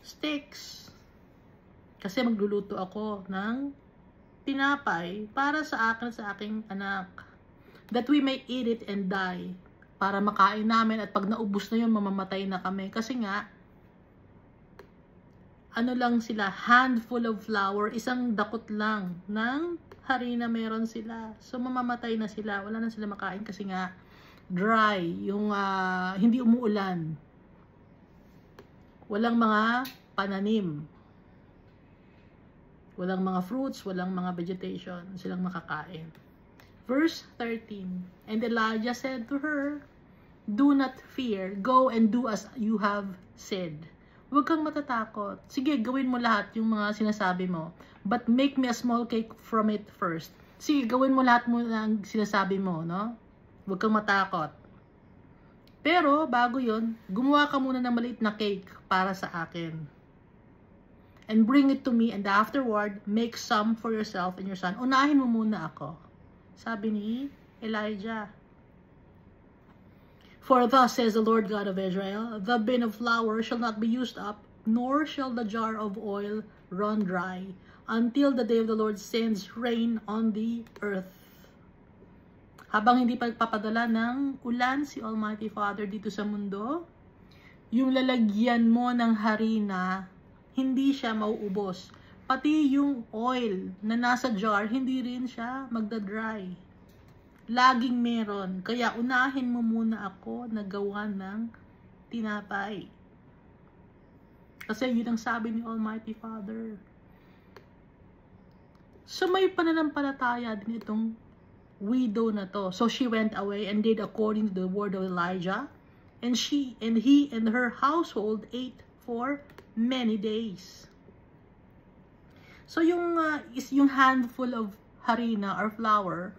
Speaker 1: sticks. Kasi magluluto ako ng tinapay para sa akin, sa aking anak. That we may eat it and die. Para makain namin at pag naubos na yun, mamamatay na kami. Kasi nga, ano lang sila, handful of flour, isang dakot lang ng harina meron sila. So, mamamatay na sila. Wala na sila makain kasi nga, dry, yung hindi umuulan. Walang mga pananim. Walang mga fruits, walang mga vegetation silang makakain. Verse 13, and Elijah said to her, do not fear, go and do as you have said. Huwag kang matatakot. Sige, gawin mo lahat yung mga sinasabi mo. But make me a small cake from it first. Sige, gawin mo lahat mo ng sinasabi mo, no? Huwag kang matakot. Pero, bago yun, gumawa ka muna ng maliit na cake para sa akin. And bring it to me, and afterward, make some for yourself and your son. Unahin mo muna ako. Sabi ni Elijah. For thus says the Lord God of Israel, the bin of flour shall not be used up, nor shall the jar of oil run dry, until the day of the Lord sends rain on the earth. Habang hindi pagpapadala ng ulan si Almighty Father dito sa mundo, yung lalagyan mo ng harina, hindi siya mauubos. Pati yung oil na nasa jar, hindi rin siya magda-dry. Laging meron. Kaya unahin mo muna ako na gawa ng tinapay. Kasi yun ang sabi ni Almighty Father. So may pananampalataya din itong widow na to. So she went away and did according to the word of Elijah. And he and her household ate for many days. So yung handful of harina or flour,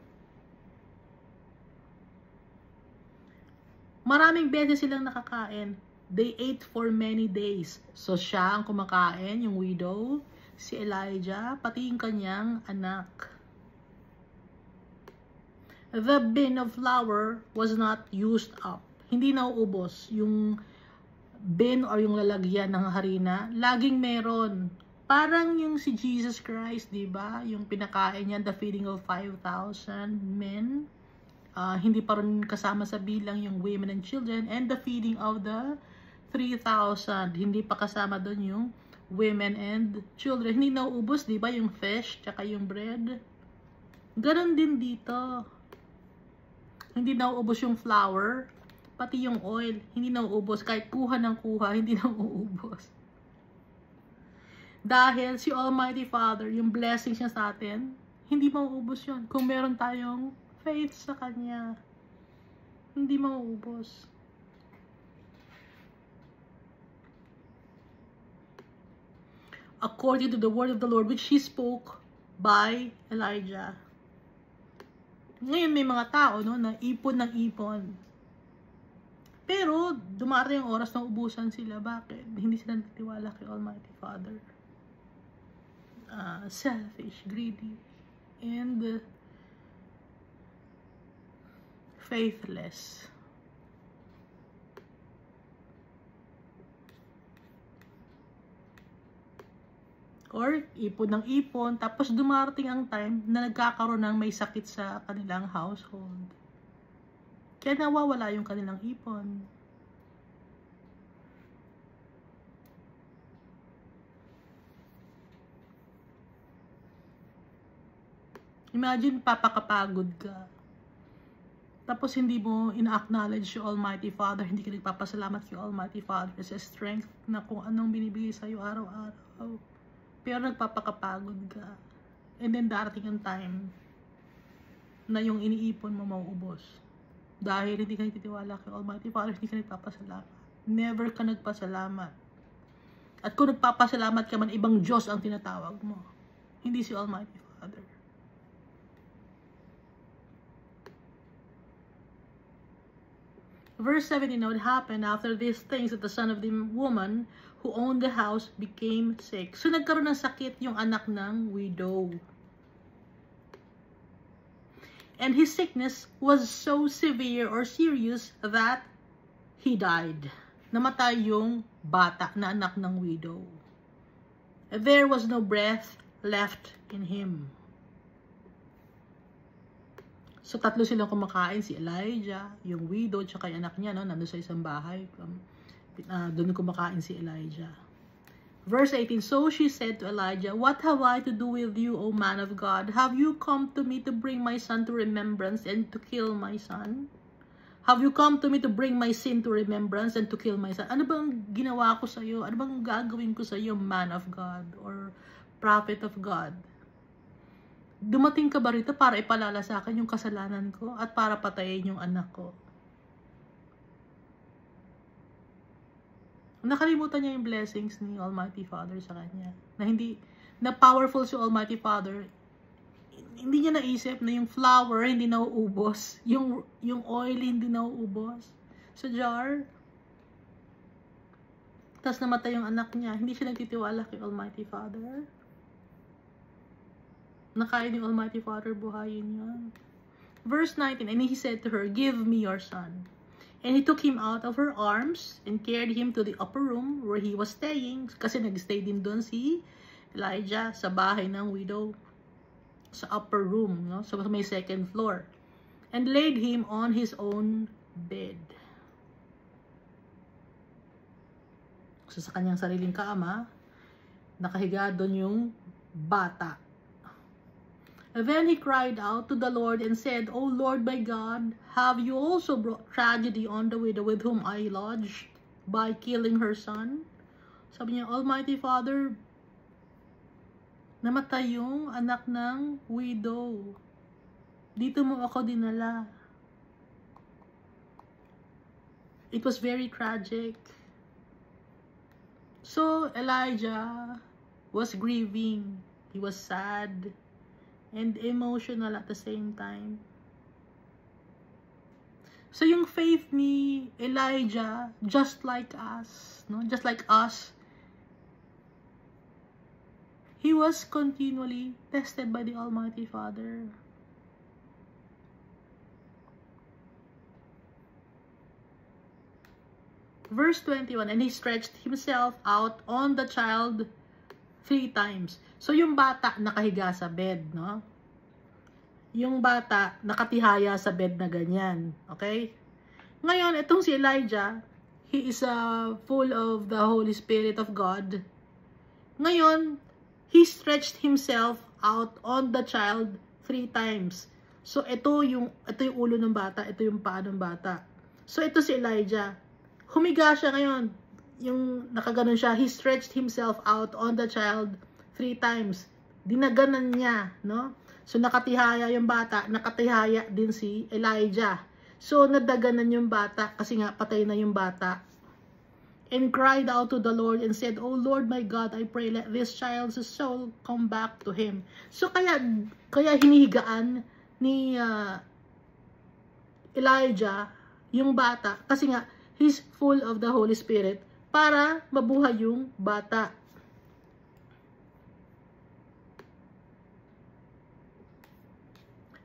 Speaker 1: maraming beses silang nakakain. They ate for many days. So siya ang kumakain, yung widow, si Elijah, pati yung kanyang anak. The bin of flour was not used up. Hindi nauubos yung bin or yung lalagyan ng harina. Laging meron. Parang yung si Jesus Christ, di ba? Yung pinakain niya, the feeding of 5,000 men. Hindi pa rin kasama sa bilang yung women and children. And the feeding of the 3,000. Hindi pa kasama doon yung women and children. Hindi nauubos, di ba? Yung fish, tsaka yung bread. Ganon din dito. Hindi nauubos yung flour, pati yung oil. Hindi nauubos. Kahit kuha ng kuha, hindi nauubos. Dahil si Almighty Father, yung blessings niya sa atin, hindi mauubos yun. Kung meron tayong faith sa Kanya, hindi mauubos. According to the word of the Lord, which He spoke by Elijah. Ngayon may mga tao, no, na ipon ng ipon. Pero, dumarating ang oras na ubusan sila. Bakit? Hindi sila nagtiwala kay Almighty Father. Selfish, greedy. and faithless. Or ipon ng ipon, tapos dumarating ang time na nagkakaroon ng may sakit sa kanilang household. Kaya nawawala yung kanilang ipon. Imagine, papakapagod ka. Tapos hindi mo ina-acknowledge yung Almighty Father, hindi ka nagpapasalamat kay Almighty Father sa strength na kung anong binibigay sa'yo araw-araw. Pero nagpapakapagod ka. And then darating ang time na yung iniipon mo mauubos. Dahil hindi ka nagtitiwala kay Almighty Father, hindi ka nagpapasalamat. Never ka nagpasalamat. At kung nagpapasalamat ka man, ibang Diyos ang tinatawag mo. Hindi si Almighty Father. Verse 17, now it happened after these things that the son of the woman who owned the house became sick. So nagkaroon ng sakit yung anak ng widow. And his sickness was so severe or serious that he died. Namatay yung bata na anak ng widow. There was no breath left in him. So, tatlo silang kumakain, si Elijah, yung widow, tsaka yung anak niya, no? Nandun sa isang bahay. Doon kumakain si Elijah. Verse 18, so she said to Elijah, what have I to do with you, O man of God? Have you come to me to bring my son to remembrance and to kill my son? Have you come to me to bring my sin to remembrance and to kill my son? Ano bang ginawa ko sa iyo? Ano bang gagawin ko sa iyo, man of God or prophet of God? Dumating ka ba rito para ipalala sa akin yung kasalanan ko at para patayin yung anak ko? Nakalimutan niya yung blessings ni Almighty Father sa kanya. Na powerful si Almighty Father. Hindi niya naisip na yung flour hindi nauubos. Yung oil hindi nauubos sa jar. Tapos namatay yung anak niya. Hindi siya nagtitiwala kay Almighty Father. Nakaya ni Almighty Father buhayin yun. Verse 19, and he said to her, give me your son. And he took him out of her arms and carried him to the upper room where he was staying. Kasi nag-stay din doon si Elijah sa bahay ng widow. Sa upper room, no? So may second floor. And laid him on his own bed. So sa kanyang sariling kaama, nakahiga doon yung bata. And then he cried out to the Lord and said, O Lord my God, have you also brought tragedy on the widow with whom I lodged by killing her son? Sabi niya, Almighty Father, namatay yung anak ng widow. Dito mo ako dinala. It was very tragic. So Elijah was grieving. He was sad and emotional at the same time. So yung faith ni Elijah, just like us, no? Just like us, he was continually tested by the Almighty Father. Verse 21, and he stretched himself out on the child 3 times. So, yung bata nakahiga sa bed, no? Yung bata nakatihaya sa bed na ganyan. Okay? Ngayon, itong si Elijah, he is full of the Holy Spirit of God. Ngayon, he stretched himself out on the child 3 times. So, ito yung ulo ng bata, ito yung paa ng bata. So, ito si Elijah. Humiga siya ngayon. Yung nakaganon siya, he stretched himself out on the child 3 times. Dinaganan niya, no? So, nakatihaya yung bata, nakatihaya din si Elijah. So, nadaganan yung bata kasi nga patay na yung bata. And cried out to the Lord and said, O Lord my God, I pray let this child's soul come back to him. So, kaya hinihigaan ni Elijah yung bata kasi nga, he's full of the Holy Spirit para mabuhay yung bata.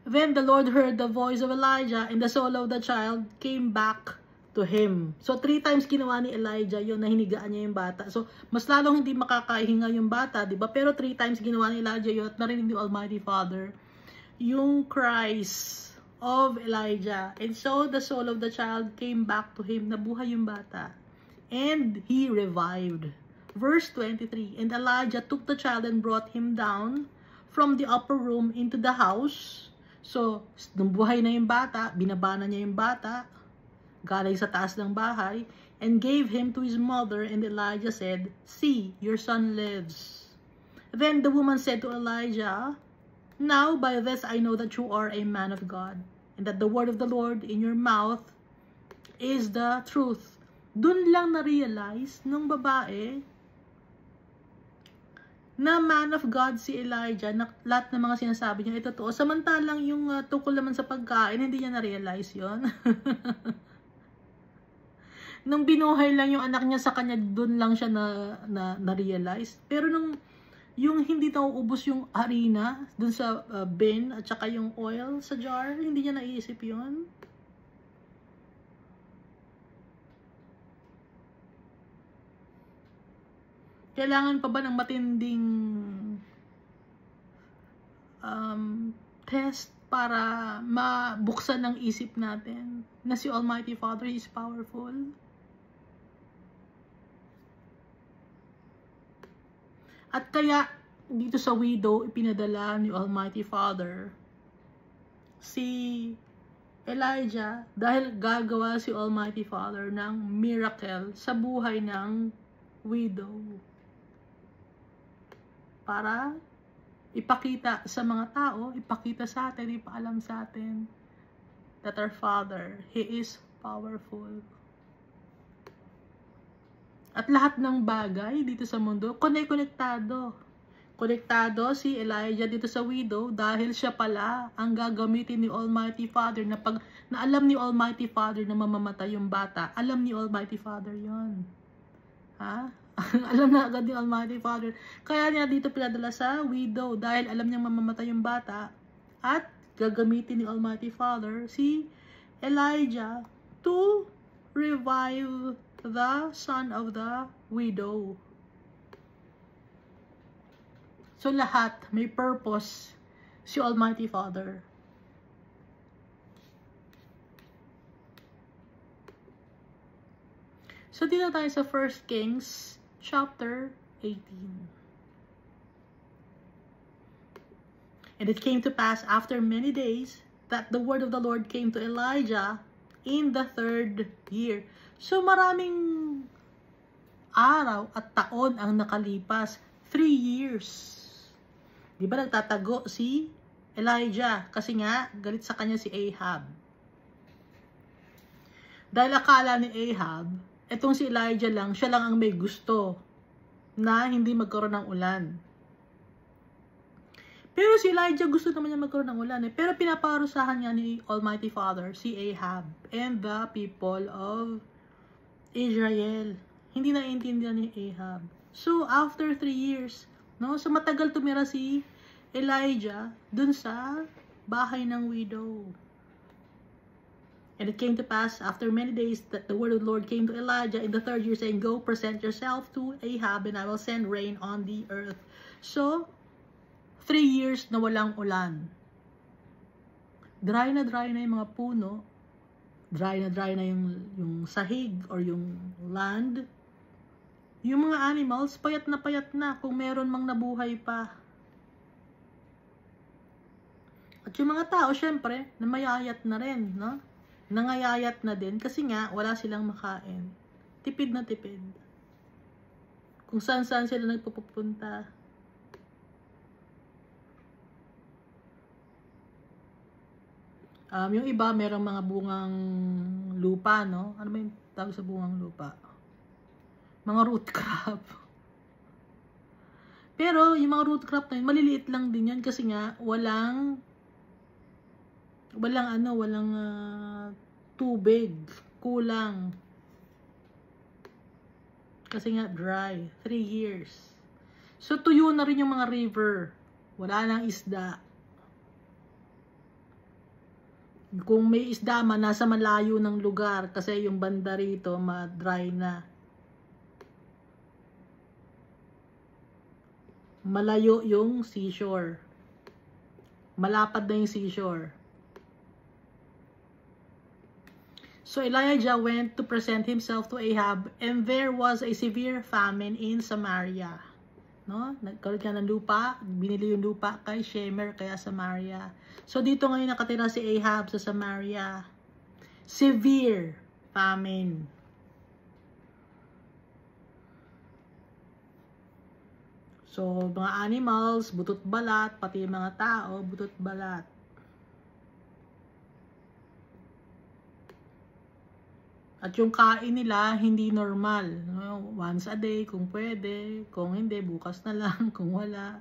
Speaker 1: Then the Lord heard the voice of Elijah, and the soul of the child came back to him. So 3 times ginawa ni Elijah yun, na hinigaan niya yung bata. So mas lalong hindi makakahinga yung bata, di ba? Pero 3 times ginawa ni Elijah yun at narinig ni Almighty Father yung cries of Elijah. And so the soul of the child came back to him. Nabuhay yung bata. And he revived. Verse 23, and Elijah took the child and brought him down from the upper room into the house. So, nung buhay na yung bata, binabana niya yung bata, galing sa taas ng bahay, and gave him to his mother, and Elijah said, see, your son lives. Then the woman said to Elijah, now by this I know that you are a man of God, and that the word of the Lord in your mouth is the truth. Dun lang na-realize nung babae na man of God si Elijah, na lahat ng mga sinasabi niya, ito totoo. Samantalang yung tungkol naman sa pagkain, hindi niya na-realize yun. Nung binuhay lang yung anak niya sa kanya, dun lang siya na-realize. Pero nung yung hindi nauubos yung harina dun sa bin at saka yung oil sa jar, hindi niya naiisip yun. Kailangan pa ba ng matinding test para mabuksan ng isip natin na si Almighty Father is powerful? At kaya dito sa widow, ipinadala ni Almighty Father si Elijah dahil gagawa si Almighty Father ng miracle sa buhay ng widow. Para ipakita sa mga tao, ipakita sa atin, ipaalam sa atin that our Father, He is powerful. At lahat ng bagay dito sa mundo, konektado. Konektado si Elijah dito sa widow dahil siya pala ang gagamitin ni Almighty Father na pag na alam ni Almighty Father na mamamatay yung bata. Alam ni Almighty Father yon. Ha? Alam na agad ni Almighty Father. Kaya niya dito pinadala sa widow dahil alam niyang mamamatay yung bata at gagamitin ni Almighty Father si Elijah to revive the son of the widow. So lahat may purpose si Almighty Father. So dito tayo sa 1 Kings chapter 18. And it came to pass after many days that the word of the Lord came to Elijah in the 3rd year. So maraming araw at taon ang nakalipas. 3 years. Di ba nagtatago si Elijah? Kasi nga, galit sa kanya si Ahab. Dahil akala ni Ahab, etong si Elijah lang, siya lang ang may gusto na hindi magkaroon ng ulan. Pero si Elijah gusto naman niya magkaroon ng ulan. Pero pinaparusahan niya ni Almighty Father si Ahab and the people of Israel. Hindi naiintindihan ni Ahab. So, after 3 years, no, so matagal tumira si Elijah dun sa bahay ng widow. And it came to pass after many days that the word of the Lord came to Elijah in the 3rd year, saying, go, present yourself to Ahab, and I will send rain on the earth. So, 3 years na walang ulan. Dry na yung mga puno. Dry na yung sahig or yung land. Yung mga animals, payat na kung meron mang nabuhay pa. At yung mga tao, syempre, namayayat na rin, no? Nangayayat na din kasi nga, wala silang makain. Tipid na tipid. Kung saan sila nagpupunta. Yung iba, merong mga bungang lupa, no? Ano ba yung tawag sa bungang lupa? Mga root crop. Pero, yung mga root crop na yun, maliliit lang din yan kasi nga, walang tubig. Kulang. Kasi nga, dry. 3 years. So, tuyo na rin yung mga river. Wala nang isda. Kung may isda man, nasa malayo ng lugar kasi yung banda rito ma-dry na. Malayo yung seashore. Malapad na yung seashore. So Elijah went to present himself to Ahab, and there was a severe famine in Samaria. No? Nagkaroon ka ng lupa, binili yung lupa kay Shemer, kaya Samaria. So dito ngayon nakatira si Ahab sa Samaria. Severe famine. So mga animals, butot balat, pati yung mga tao, butot balat. At yung kain nila, hindi normal. Once a day, kung pwede. Kung hindi, bukas na lang, kung wala.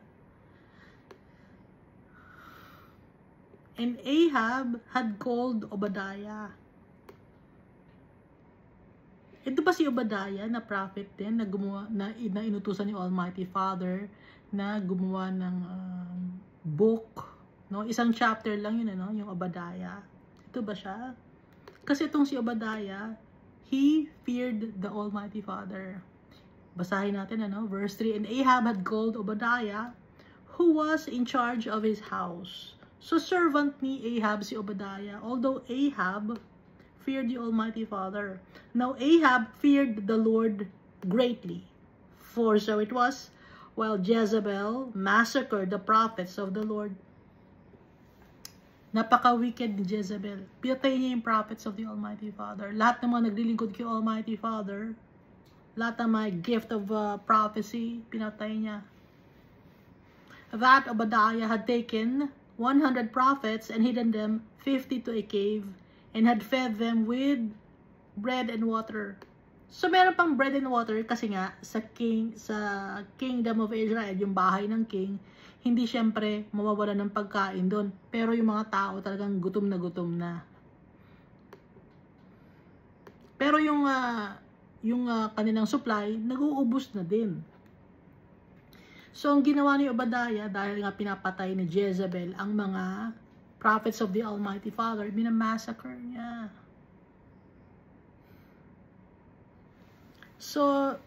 Speaker 1: And Ahab had called Obadiah. Ito ba si Obadiah na prophet din, na gumawa, na inutusan ni Almighty Father na gumawa ng book, no? Isang chapter lang yun, no? Yung Obadiah. Ito ba siya? Kasi itong si Obadiah, he feared the Almighty Father. Basahin natin, ano? Verse 3, and Ahab had called Obadiah, who was in charge of his house. So servant ni Ahab si Obadiah, although Ahab feared the Almighty Father. Now Ahab feared the Lord greatly. For so it was, while Jezebel massacred the prophets of the Lord. Napaka-wicked ni Jezebel. Pinatay niya yung prophets of the Almighty Father. Lahat ng mga naglilingkod kay Almighty Father, lahat ng mga gift of prophecy, pinatay niya. That Obadiah had taken 100 prophets and hidden them 50 to a cave, and had fed them with bread and water. So meron pang bread and water kasi nga sa kingdom of Israel, yung bahay ng king, hindi syempre mawawala ng pagkain doon. Pero yung mga tao talagang gutom na. Pero yung kanilang supply, nag-uubos na din. So ang ginawa ni Obadiah, dahil nga pinapatay ni Jezebel ang mga prophets of the Almighty Father, minamassacre niya. So,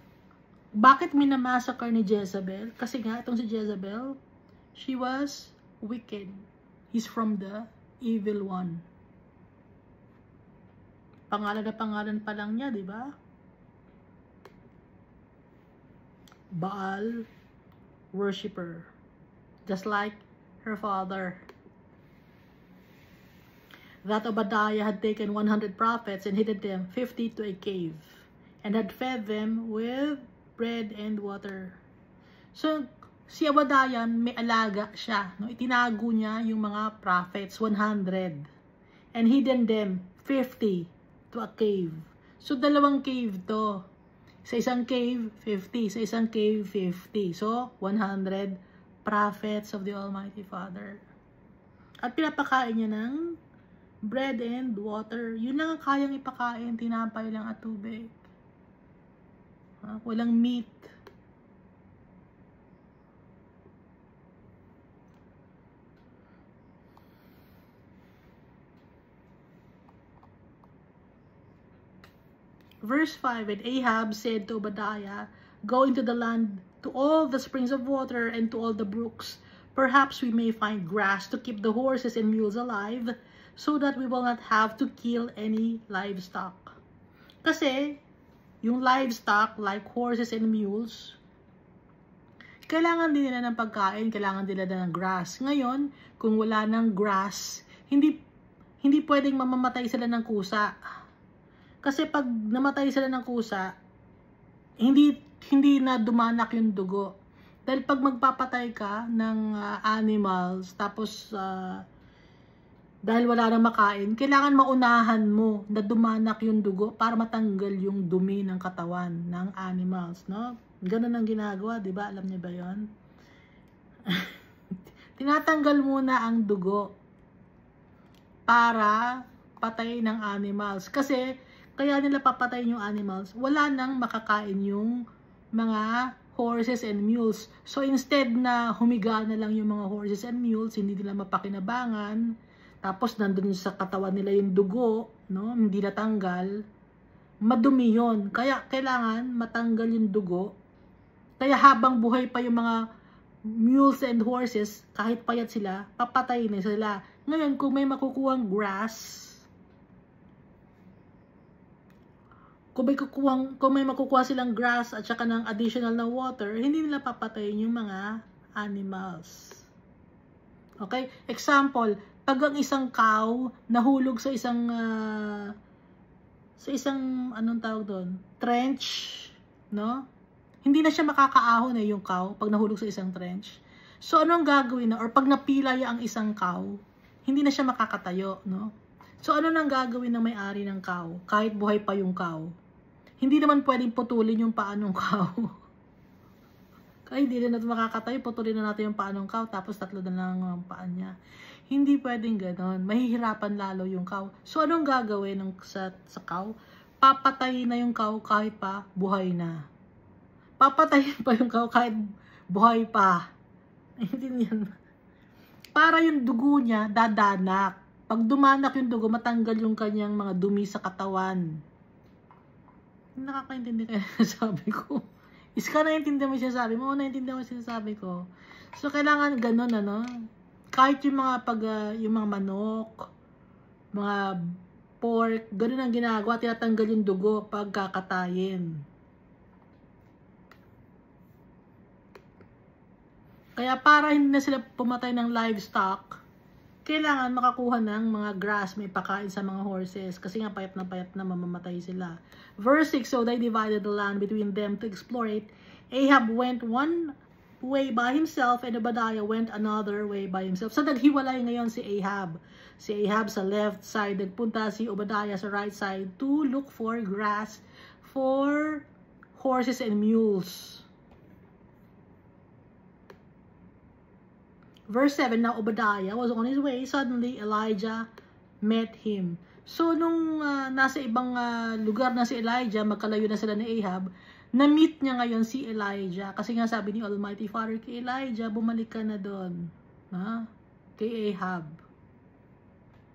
Speaker 1: bakit minamassacre ni Jezebel? Kasi nga, itong si Jezebel, she was wicked. He's from the evil one. Pangalan na pangalan pa lang niya, di ba? Baal worshipper. Just like her father. That Obadiah had taken 100 prophets and hidden them 50 to a cave, and had fed them with bread and water. So, si Obadiah, may alaga siya. No? Itinago niya yung mga prophets, 100. And hidden them 50 to a cave. So, dalawang cave to. Sa isang cave, 50. Sa isang cave, 50. So, 100 prophets of the Almighty Father. At pinapakain niya ng bread and water. Yun lang ang kayang ipakain. Tinapay lang at tubig. Walang meat. Verse 5, and Ahab said to Obadiah, go into the land to all the springs of water and to all the brooks. Perhaps we may find grass to keep the horses and mules alive, so that we will not have to kill any livestock. Kasi, yung livestock, like horses and mules, kailangan din nila ng pagkain, kailangan nila ng grass. Ngayon, kung wala ng grass, hindi pwedeng mamamatay sila ng kusa. Kasi pag namatay sila ng kusa, hindi na dumanak yung dugo. Dahil pag magpapatay ka ng animals, tapos dahil wala nang makain, kailangan maunahan mo na dumanak yung dugo para matanggal yung dumi ng katawan ng animals, no? Ganun ang ginagawa, di ba? Alam niyo ba yon? Tinatanggal muna ang dugo para patay ng animals. Kasi, kaya nila papatay yung animals, wala nang makakain yung mga horses and mules. So, instead na humiga na lang yung mga horses and mules, hindi nila mapakinabangan, tapos nandun sa katawan nila yung dugo, no? Hindi natanggal, madumi yun. Kaya kailangan matanggal yung dugo. Kaya habang buhay pa yung mga mules and horses, kahit payat sila, papatayin na sila. Ngayon, kung may makukuhang grass, kung may makukuha silang grass at saka ng additional na water, hindi nila papatayin yung mga animals. Okay? Example, pag ang isang cow nahulog sa isang anong tawag doon? Trench, no? Hindi na siya makakaahon yung cow pag nahulog sa isang trench. So anong gagawin na? Or pag napilay ang isang cow, hindi na siya makakatayo, no? So ano nang gagawin ng may-ari ng cow kahit buhay pa yung cow? Hindi naman pwedeng putulin yung paa ng cow. Kaya hindi rin natin makakatayo, putulin na natin yung paa ng cow, tapos 3 na lang ang paa niya. Hindi pwedeng ganon. Mahihirapan lalo yung cow. So, anong gagawin sa cow? Papatayin na yung cow kahit pa buhay na. Papatayin pa yung cow kahit buhay pa. Hindi yan. Para yung dugo niya, dadanak. Pag dumanak yung dugo, matanggal yung kanyang mga dumi sa katawan. Nakakaintindi kaya sabi ko. Iska naiintindihan mo siya sabi mo, naiintindihan mo siya sabi ko. So, kailangan ganun, ano? Kahit yung mga yung mga manok, mga pork, ganun ang ginagawa, tinatanggal yung dugo pag kakatayin. Kaya para hindi na sila pumatay ng livestock, kailangan makakuha ng mga grass, may pakain sa mga horses. Kasi nga payat na mamamatay sila. Verse 6, so they divided the land between them to explore it. Ahab went one way by himself and Obadiah went another way by himself. So naghiwalay ngayon si Ahab. Si Ahab sa left side, nagpunta si Obadiah sa right side to look for grass for horses and mules. Verse 7, now Obadiah was on his way. Suddenly, Elijah met him. So, nung nasa ibang lugar na si Elijah, magkalayo na sila ni Ahab, na-meet niya ngayon si Elijah. Kasi nga sabi ni Almighty Father kay Elijah, bumalik ka na doon. Kay Ahab.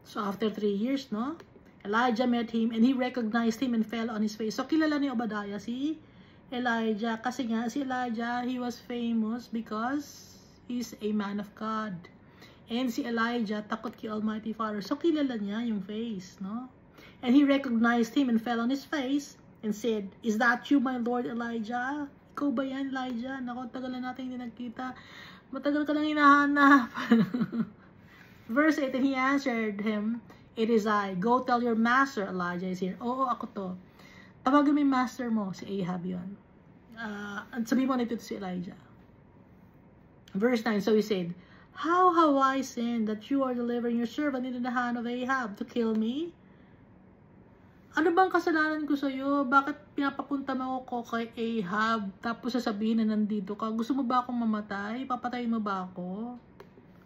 Speaker 1: So, after 3 years, no? Elijah met him and he recognized him and fell on his face. So, kilala ni Obadiah si Elijah. Kasi nga, si Elijah, he was famous because he's a man of God. And si Elijah, takot kay Almighty Father. So, kilala niya yung face, no? And he recognized him and fell on his face and said, is that you, my Lord Elijah? Ikaw ba yan, Elijah? Naku, tagal na natin hindi nagkita. Matagal ka lang hinahanap. Verse 8, and he answered him, it is I. Go tell your master, Elijah is here. Oo, ako to. Tawagin mo yung master mo, si Ahab yun. At sabi mo nito si Elijah. Verse 9, so he said, how have I sinned that you are delivering your servant into the hand of Ahab to kill me? Ano bang kasalanan ko sa'yo? Bakit pinapapunta mo ako kay Ahab? Tapos sasabihin na nandito ka. Gusto mo ba akong mamatay? Papatayin mo ba ako?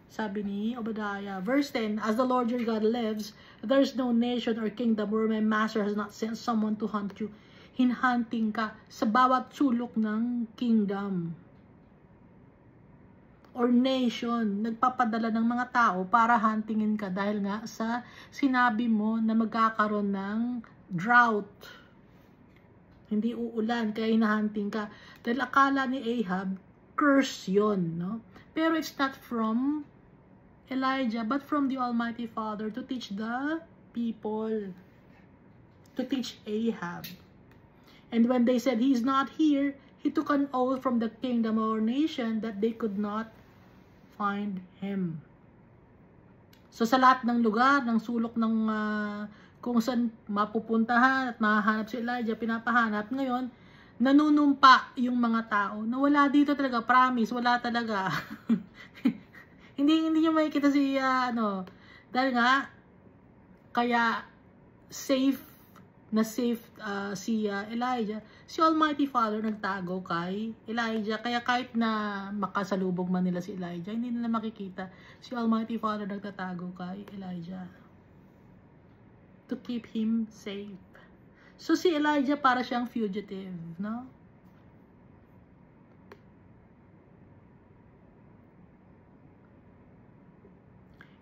Speaker 1: Sabi ni Obadiah. Verse 10, as the Lord your God lives, there is no nation or kingdom where my master has not sent someone to hunt you. Hinhunting ka sa bawat sulok ng kingdom or nation, nagpapadala ng mga tao para huntingin ka dahil nga sa sinabi mo na magkakaroon ng drought. Hindi uulan, kaya hinahunting ka. Dahil akala ni Ahab, curse yun, no? Pero it's not from Elijah, but from the Almighty Father to teach the people, to teach Ahab. And when they said, he is not here, he took an oath from the kingdom or nation that they could not find him. So sa lahat ng lugar, ng sulok ng kung saan mapupuntahan at mahahanap si Elijah, pinapahanap. Ngayon, nanunumpa yung mga tao na wala dito talaga, promise, wala talaga. hindi nyo makikita si dahil nga kaya safe si Elijah, si Almighty Father nagtago kay Elijah. Kaya kahit na makasalubog man nila si Elijah, hindi nila makikita. Si Almighty Father nagtatago kay Elijah to keep him safe. So si Elijah para siyang fugitive, no?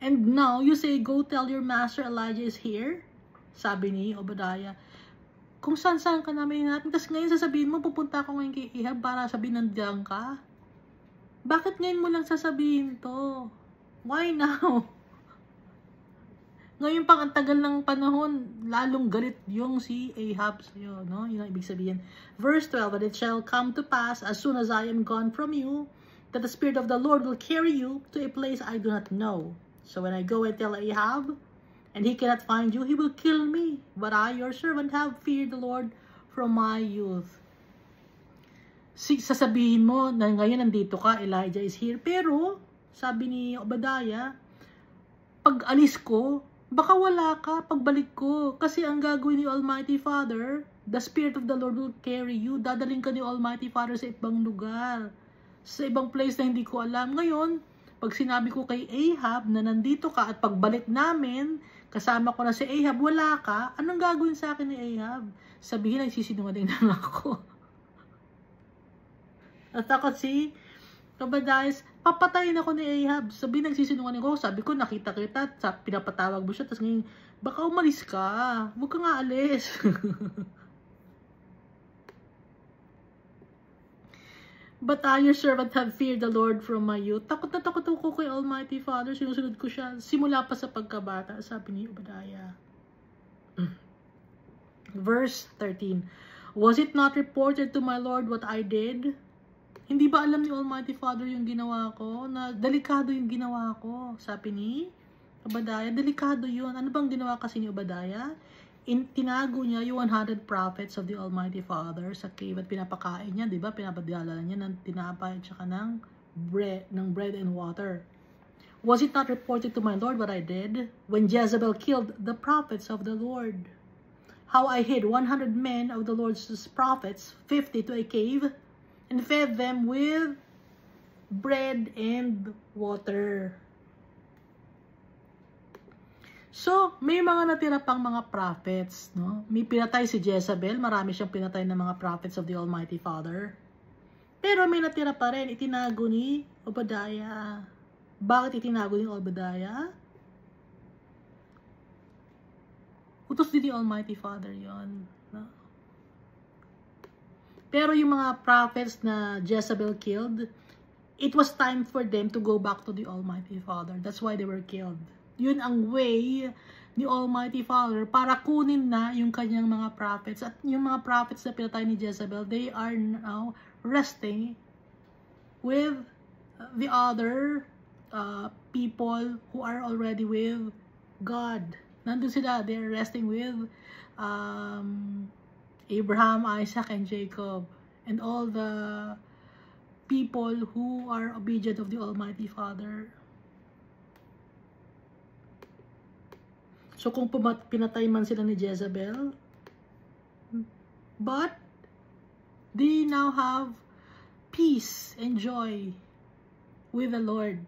Speaker 1: And now you say, go tell your master Elijah is here. Sabi ni Obadiah. Kung saan-saan ka namin natin. Tapos ngayon sasabihin mo, pupunta ako ngayon kay Ahab para sabihin nandiyan ka. Bakit ngayon mo lang sasabihin to? Why now? Ngayon pang ang tagal ng panahon, lalong galit yung si Ahab sa'yo, no? Yun ang ibig sabihin. Verse 12, but it shall come to pass as soon as I am gone from you, that the Spirit of the Lord will carry you to a place I do not know. So when I go and tell Ahab, and he cannot find you, he will kill me. But I, your servant, have feared the Lord from my youth. Sasabihin mo na ngayon nandito ka, Elijah is here. Pero, sabi ni Obadiah, pag alis ko, baka wala ka pagbalik ko. Kasi ang gagawin ni Almighty Father, the Spirit of the Lord will carry you. Dadaling ka ni Almighty Father sa ibang lugar. Sa ibang place na hindi ko alam. Ngayon, pag sinabi ko kay Ahab na nandito ka at pagbalik namin, kasama ko na si Ahab, wala ka, anong gagawin sa akin ni Ahab? Sabihin, nagsisinungaling na ako. At takot si Obadiah, papatayin ako ni Ahab. Sabi, nagsisinungaling ako. Sabi ko, nakita kita. Pinapatawag mo siya. Tapos ngayon, baka umalis ka. Huwag ka nga alis. But I, your servant, have feared the Lord from my youth. Takot na takot ako kay Almighty Father. Sinusunod ko siya. Simula pa sa pagkabata. Sabi ni Obadiah. Verse 13. Was it not reported to my Lord what I did? Hindi ba alam ni Almighty Father yung ginawa ko? Na delikado yung ginawa ko. Sabi ni Obadiah, delikado yun. Ano bang ginawa kasi ni Obadiah? Tinago niya yung 100 prophets of the Almighty Father sa cave at pinapakain niya, di ba? Pinapadala niya ng tinapay at saka ng bread and water. Was it not reported to my Lord what I did? When Jezebel killed the prophets of the Lord. How I hid 100 men of the Lord's prophets, 50 to a cave, and fed them with bread and water. So, may mga natira pang mga prophets, no? May pinatay si Jezebel, marami siyang pinatay ng mga prophets of the Almighty Father. Pero may natira pa rin, itinago ni Obadiah. Bakit itinago ni Obadiah? Utos din ni Almighty Father yon, no? Pero yung mga prophets na Jezebel killed, it was time for them to go back to the Almighty Father. That's why they were killed. Yun ang way ni Almighty Father para kunin na yung kanyang mga prophets. At yung mga prophets na pinatay ni Jezebel, they are now resting with the other people who are already with God. Nandun sila, they're resting with Abraham, Isaac, and Jacob, and all the people who are obedient of the Almighty Father. So kung pinatay man sila ni Jezebel, but they now have peace and joy with the Lord.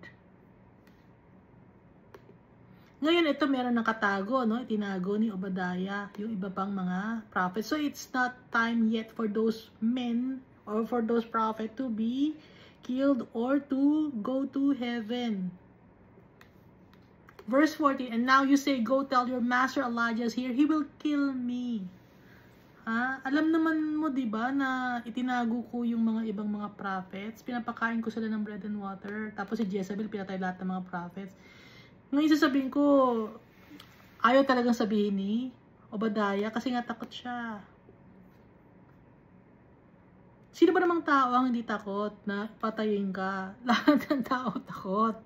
Speaker 1: Ngayon, ito meron nakatago, no? Itinago ni Obadiah yung iba pang mga prophets. So, it's not time yet for those men or for those prophets to be killed or to go to heaven. Verse 14, and now you say, go tell your master Elijah is here, he will kill me. Ha? Alam naman mo, diba, na itinago ko yung mga ibang mga prophets. Pinapakain ko sila ng bread and water. Tapos si Jezebel, pinatay lahat ng mga prophets. Ngayon sasabihin ko, ayaw talagang sabihin ni Obadiah kasi nga takot siya. Sino ba namang tao ang hindi takot na patayin ka? Lahat ng tao takot.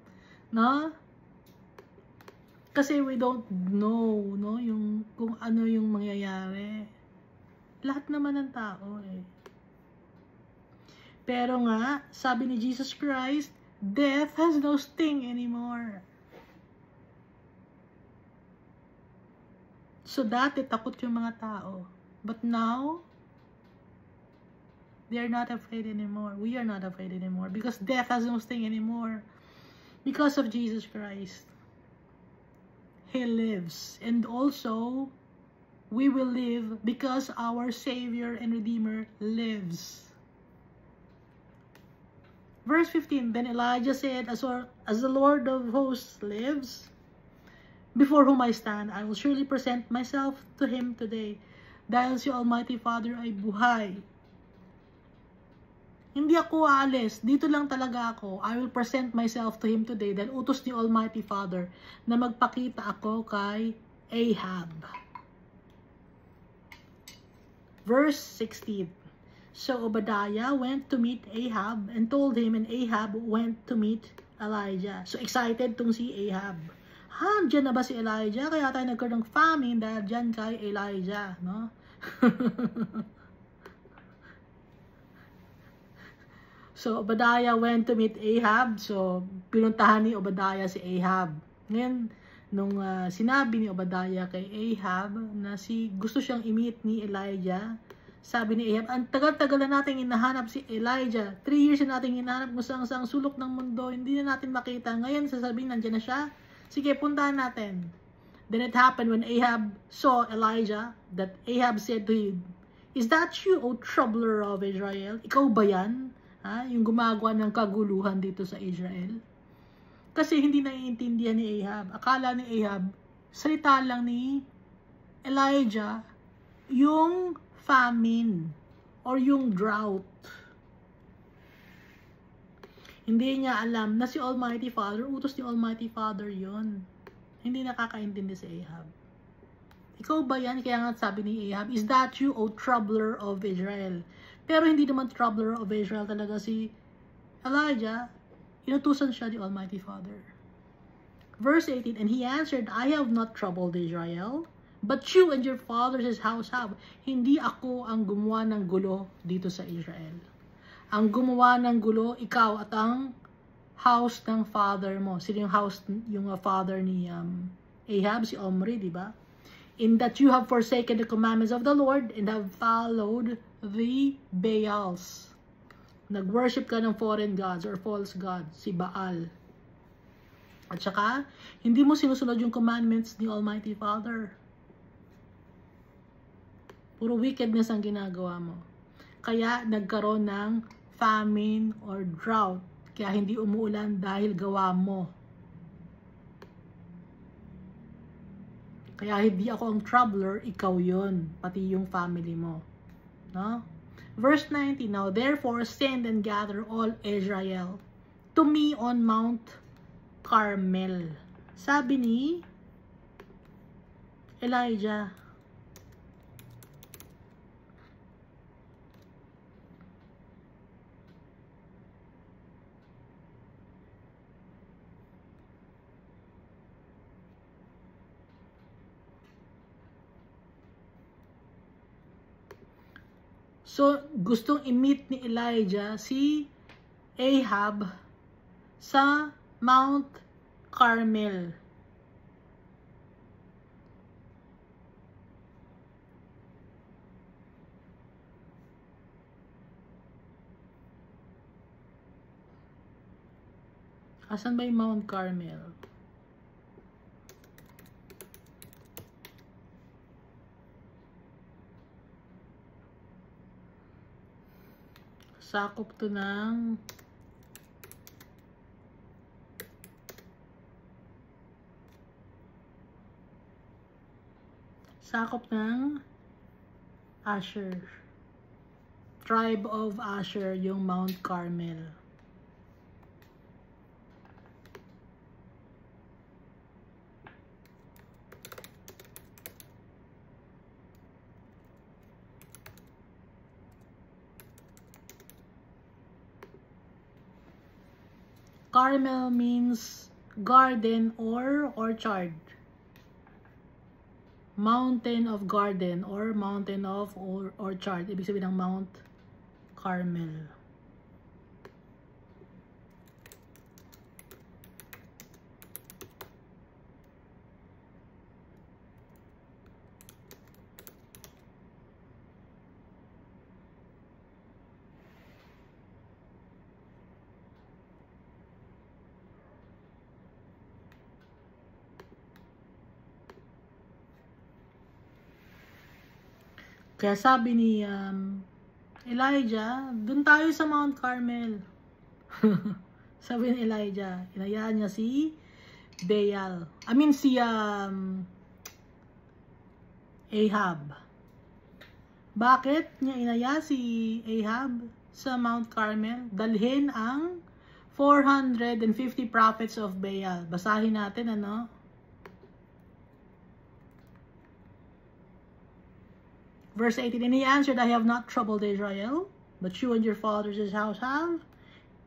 Speaker 1: No? Kasi we don't know, no, yung kung ano yung mangyayari. Lahat naman ng tao eh. Pero nga, sabi ni Jesus Christ, death has no sting anymore. So dati takot yung mga tao. But now, they are not afraid anymore. We are not afraid anymore. Because death has no sting anymore. Because of Jesus Christ. He lives. And also, we will live because our Savior and Redeemer lives. Verse 15, then Elijah said, as the Lord of hosts lives, before whom I stand. I will surely present myself to him today. Dahil si Almighty Father ay buhay. Hindi ako aalis. Dito lang talaga ako. I will present myself to him today. Dahil utos ni Almighty Father na magpakita ako kay Ahab. Verse 16. So Obadiah went to meet Ahab and told him, and Ahab went to meet Elijah. So excited tong si Ahab. Diyan na ba si Elijah? Kaya tayo nagkaroon ng famine dahil diyan kay Elijah, no? So Obadiah went to meet Ahab. So pinuntahan ni Obadiah si Ahab. Ngayon, nung sinabi ni Obadiah kay Ahab na gusto siyang i-meet ni Elijah, sabi ni Ahab, ang tagal-tagal na natin hinahanap si Elijah. 3 years na natin hinahanap kung saan sulok ng mundo. Hindi na natin makita. Ngayon, sasabihin, nandiyan na siya. Sige, puntahan natin. Then it happened when Ahab saw Elijah, that Ahab said to him, "Is that you, O troubler of Israel?" Ikaw ba yan? Yung gumagawa ng kaguluhan dito sa Israel? Kasi hindi naiintindihan ni Ahab. Akala ni Ahab, salita lang ni Elijah yung famine or yung drought. Hindi niya alam na si Almighty Father, utos ni Almighty Father yon. Hindi nakakaintindi si Ahab. Ikaw ba yan? Kaya nga sabi ni Ahab, "Is that you, O troubler of Israel?" Pero hindi naman troubler of Israel talaga si Elijah. Inutusan siya ni Almighty Father. Verse 18, and he answered, "I have not troubled Israel, but you and your father's house have." Hindi ako ang gumawa ng gulo dito sa Israel. Ang gumawa ng gulo, ikaw at ang house ng father mo. Sino yung father ni Ahab? Si Omri, di ba? "In that you have forsaken the commandments of the Lord and have followed the Baals." Nag-worship ka ng foreign gods or false gods, si Baal. At saka, hindi mo sinusunod yung commandments ni Almighty Father. Puro wickedness ang ginagawa mo. Kaya nagkaroon ng famine or drought. Kaya hindi umuulan dahil gawa mo. Kaya hindi ako ang troubler, ikaw yon, pati yung family mo. No? Verse 19, now therefore send and gather all Israel to me on Mount Carmel. Sabi ni Elijah. So, gustong i-meet ni Elijah si Ahab sa Mount Carmel. Asan ba yung Mount Carmel? Sakop to ng Asher. Tribe of Asher, yung Mount Carmel. Carmel means garden or orchard. Mountain of garden or mountain of orchard. Ibig sabihin ng Mount Carmel. Kaya sabi ni Elijah, dun tayo sa Mount Carmel. Sabi ni Elijah, inayaan niya si Baal. I mean si Ahab. Bakit niya inaya si Ahab sa Mount Carmel? Dalhin ang 450 prophets of Baal. Basahin natin, ano? Verse 18, and he answered, I have not troubled Israel, but you and your father's house have,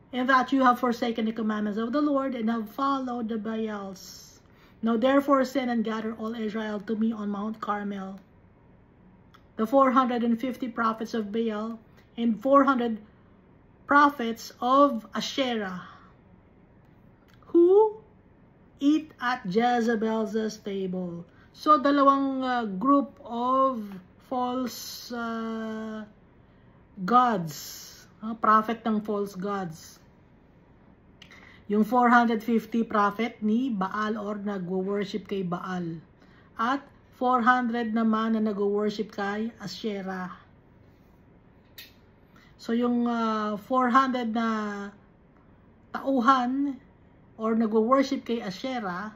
Speaker 1: and that you have forsaken the commandments of the Lord, and have followed the Baals. Now therefore send and gather all Israel to me on Mount Carmel, the 450 prophets of Baal, and 400 prophets of Asherah, who eat at Jezebel's table. So, dalawang group of false gods, prophet ng false gods. Yung 450 prophet ni Baal or nagwo-worship kay Baal. At 400 naman na nagwo-worship kay Asherah. So yung 400 na tauhan or nagwo-worship kay Asherah,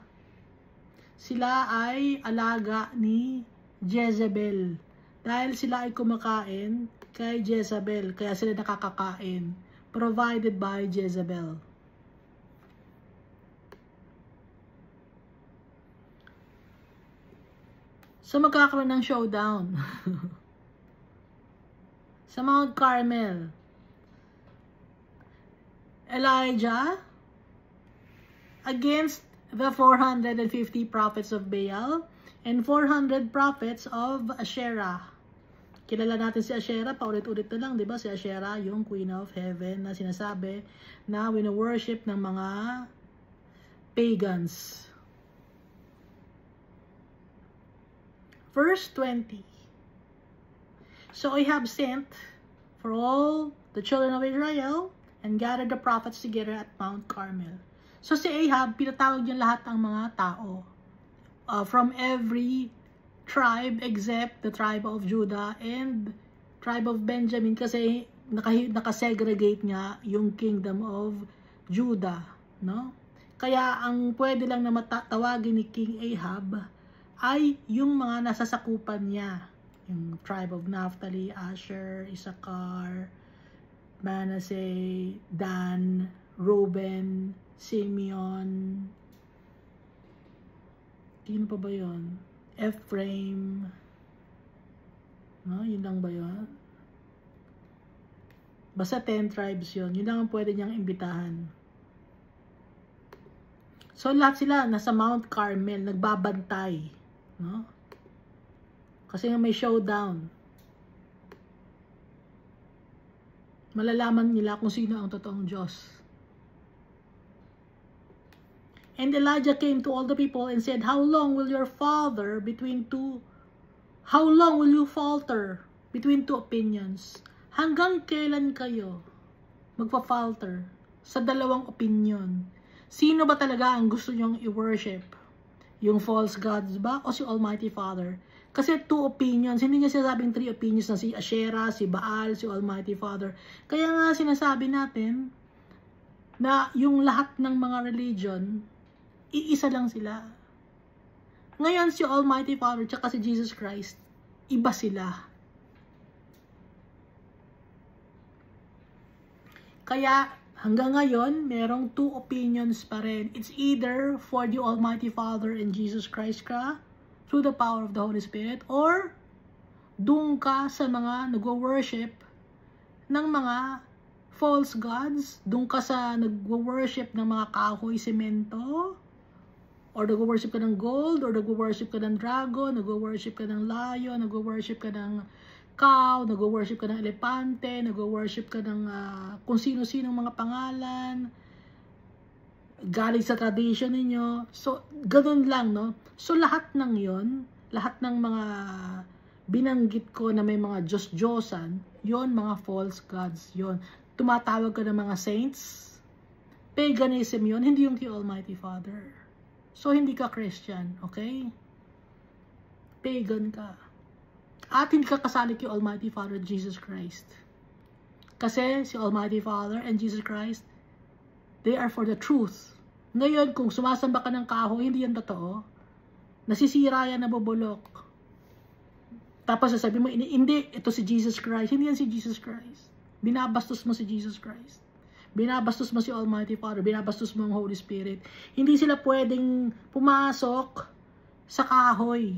Speaker 1: sila ay alaga ni Jezebel. Dahil sila ay kumakain kay Jezebel, kaya sila nakakakain. Provided by Jezebel. So magkakaroon ng showdown. Sa Mount Carmel, Elijah against the 450 prophets of Baal and 400 prophets of Asherah. Kilala natin si Asherah, paulit-ulit na lang, di ba? Si Asherah, yung Queen of Heaven na sinasabi na wino-worship ng mga pagans. Verse 20. So Ahab sent for all the children of Israel and gathered the prophets together at Mount Carmel. So si Ahab, pinatawag niya lahat ng mga tao from every tribe except the tribe of Judah and tribe of Benjamin, kasi nakasegregate nga yung kingdom of Judah, no? Kaya ang pwede lang na matatawagin ni King Ahab ay yung mga nasasakupan niya, yung tribe of Naphtali, Asher, Issachar, Manasseh, Dan, Reuben, Simeon, sino pa ba yun? Ephraim, no? Yun lang ba yun? Basta 10 tribes yun. Yun lang ang pwede niyang imbitahan. So lahat sila nasa Mount Carmel, nagbabantay, no? Kasi may showdown. Malalaman nila kung sino ang totoong Diyos. And Elijah came to all the people and said, How long will you falter between two opinions? Hanggang kailan kayo magpa-falter sa dalawang opinion? Sino ba talaga ang gusto nyong i-worship? Yung false gods ba o si Almighty Father? Kasi 2 opinions, hindi niya sinasabing 3 opinions na si Asherah, si Baal, si Almighty Father. Kaya nga sinasabi natin na yung lahat ng mga religion, iisa lang sila. Ngayon si Almighty Father tsaka si Jesus Christ, iba sila. Kaya hanggang ngayon, merong 2 opinions pa rin. It's either for the Almighty Father and Jesus Christ ka, through the power of the Holy Spirit, or doon ka sa mga nagwo-worship ng mga false gods, doon ka sa nagwo-worship ng mga kahoy, semento, or nagwo-worship ka ng gold, or nagwo-worship ka ng dragon, nagwo-worship ka ng lion, nagwo-worship ka ng cow, nagwo-worship ka ng elepante, nagwo-worship ka ng kung sino-sinong mga pangalan, galing sa tradition ninyo. So, ganun lang, no? So, lahat ng yon, lahat ng mga binanggit ko na may mga Diyos-Diyosan, yon mga false gods, yon. Tumatawag ka ng mga saints, paganism yon, hindi yung kay Almighty Father. So, hindi ka Christian, okay? Pagan ka. At hindi ka kasali kay Almighty Father, Jesus Christ. Kasi si Almighty Father and Jesus Christ, they are for the truth. Ngayon, kung sumasamba ka ng kahoy, hindi yan totoo. Nasisira yan, nabubulok. Tapos sasabihin mo, hindi, ito si Jesus Christ. Hindi yan si Jesus Christ. Binabastos mo si Jesus Christ. Binabastos mo si Almighty Father. Binabastos mo ang Holy Spirit. Hindi sila pwedeng pumasok sa kahoy.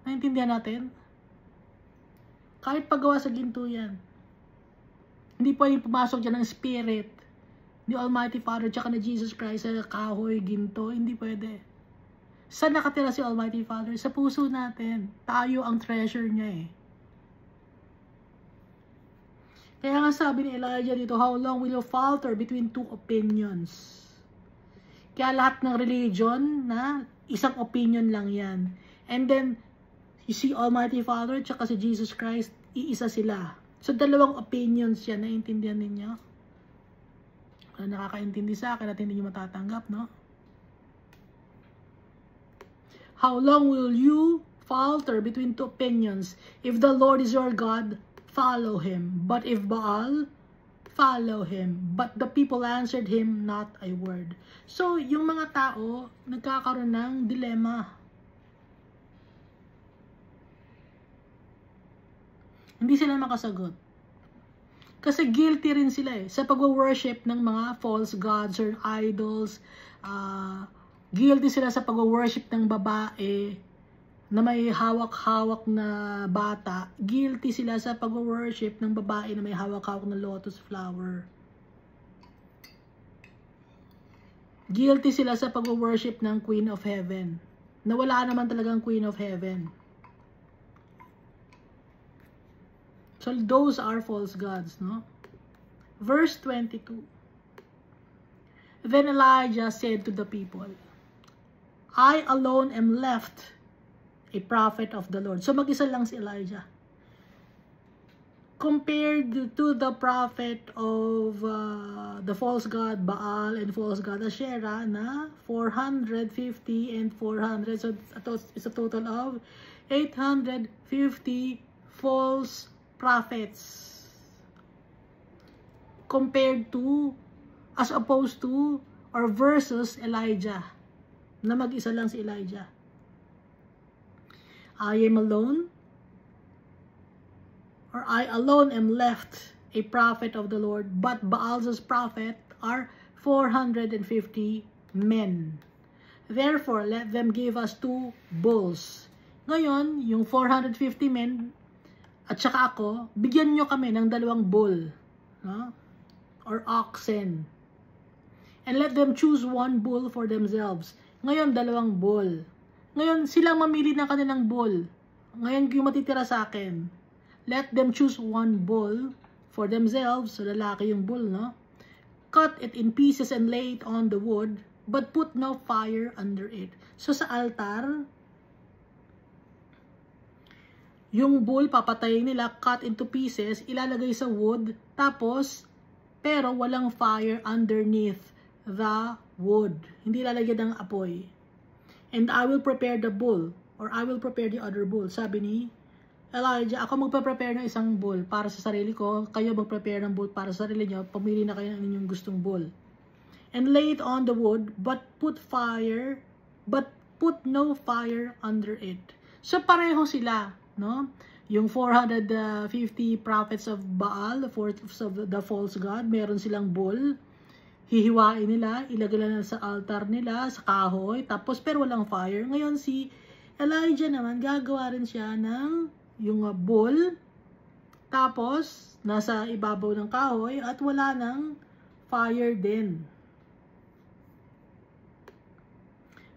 Speaker 1: Naintindihan natin? Kahit paggawa sa ginto yan. Hindi pwedeng pumasok dyan ng Spirit ni Almighty Father tsaka ni Jesus Christ sa kahoy, ginto. Hindi pwede. Saan nakatira si Almighty Father? Sa puso natin. Tayo ang treasure niya eh. Kaya nga sabi ni Elijah dito, how long will you falter between two opinions? Kaya lahat ng religion na isang opinion lang yan. And then, you see Almighty Father tsaka si Jesus Christ, iisa sila. So, dalawang opinions yan. Naiintindihan ninyo? Nakakaintindi sa akin at hindi nyo matatanggap, no? How long will you falter between two opinions? If the Lord is your God, follow him. But if Baal, follow him. But the people answered him not a word. So, yung mga tao, nagkakaroon ng dilema. Hindi sila makasagot. Kasi guilty rin sila eh. Sa pag-worship ng mga false gods or idols. Guilty sila sa pag-worship ng babae na may hawak-hawak na bata. Guilty sila sa pag-worship ng babae na may hawak-hawak na lotus flower. Guilty sila sa pag-worship ng Queen of Heaven. Na wala naman talagang Queen of Heaven. So, those are false gods, no? Verse 22. Then Elijah said to the people, I alone am left a prophet of the Lord. So, mag-isa lang si Elijah. Compared to the prophet of the false god Baal and false god Asherah na 450 and 400. So, it's a total of 850 false prophets compared to, as opposed to, or versus Elijah, na mag-isa lang si Elijah. I am alone, or I alone am left a prophet of the Lord, but Baal's prophet are 450 men. Therefore, let them give us 2 bulls. Ngayon, yung 450 men, at saka ako, bigyan nyo kami ng 2 bull, no? Or oxen. And let them choose 1 bull for themselves. Ngayon, 2 bull. Ngayon, silang mamili ng kanilang bull. Ngayon, yung matitira sa akin. Let them choose 1 bull for themselves. So, lalaki yung bull, no? Cut it in pieces and lay it on the wood, but put no fire under it. So, sa altar, yung bull, papatayin nila, cut into pieces, ilalagay sa wood, tapos, pero walang fire underneath the wood. Hindi lalagyan ng apoy. And I will prepare the bull, or I will prepare the other bull. Sabi ni Elijah, ako magpa-prepare ng isang bull para sa sarili ko, kayo mag-prepare ng bull para sa sarili nyo, pumili na kayo ng inyong gustong bull. And lay it on the wood, but put no fire under it. So, pareho sila. No? Yung 450 prophets of Baal, the false god, meron silang bull. Hihiwain nila, ilagay nila sa altar nila, sa kahoy, tapos pero walang fire. Ngayon si Elijah naman, gagawa rin siya ng yung bull, tapos nasa ibabaw ng kahoy at wala ng fire din.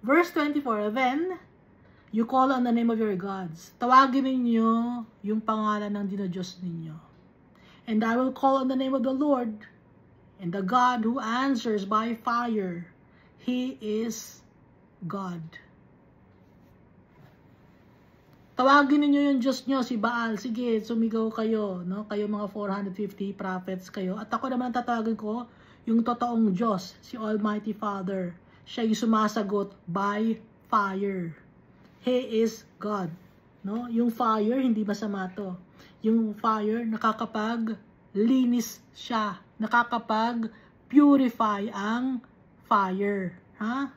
Speaker 1: Verse 24, then you call on the name of your gods. Tawagin ninyo yung pangalan ng dinodiyos ninyo. And I will call on the name of the Lord, and the God who answers by fire. He is God. Tawagin ninyo yung Diyos nyo, si Baal. Sige, sumigaw kayo, no? Kayo mga 450 prophets kayo. At ako naman tatawagin ko yung totoong Diyos, si Almighty Father. Siya yung sumasagot by fire. He is God. No? Yung fire, hindi masama to. Yung fire, nakakapag-linis siya. Nakakapag-purify ang fire. Ha?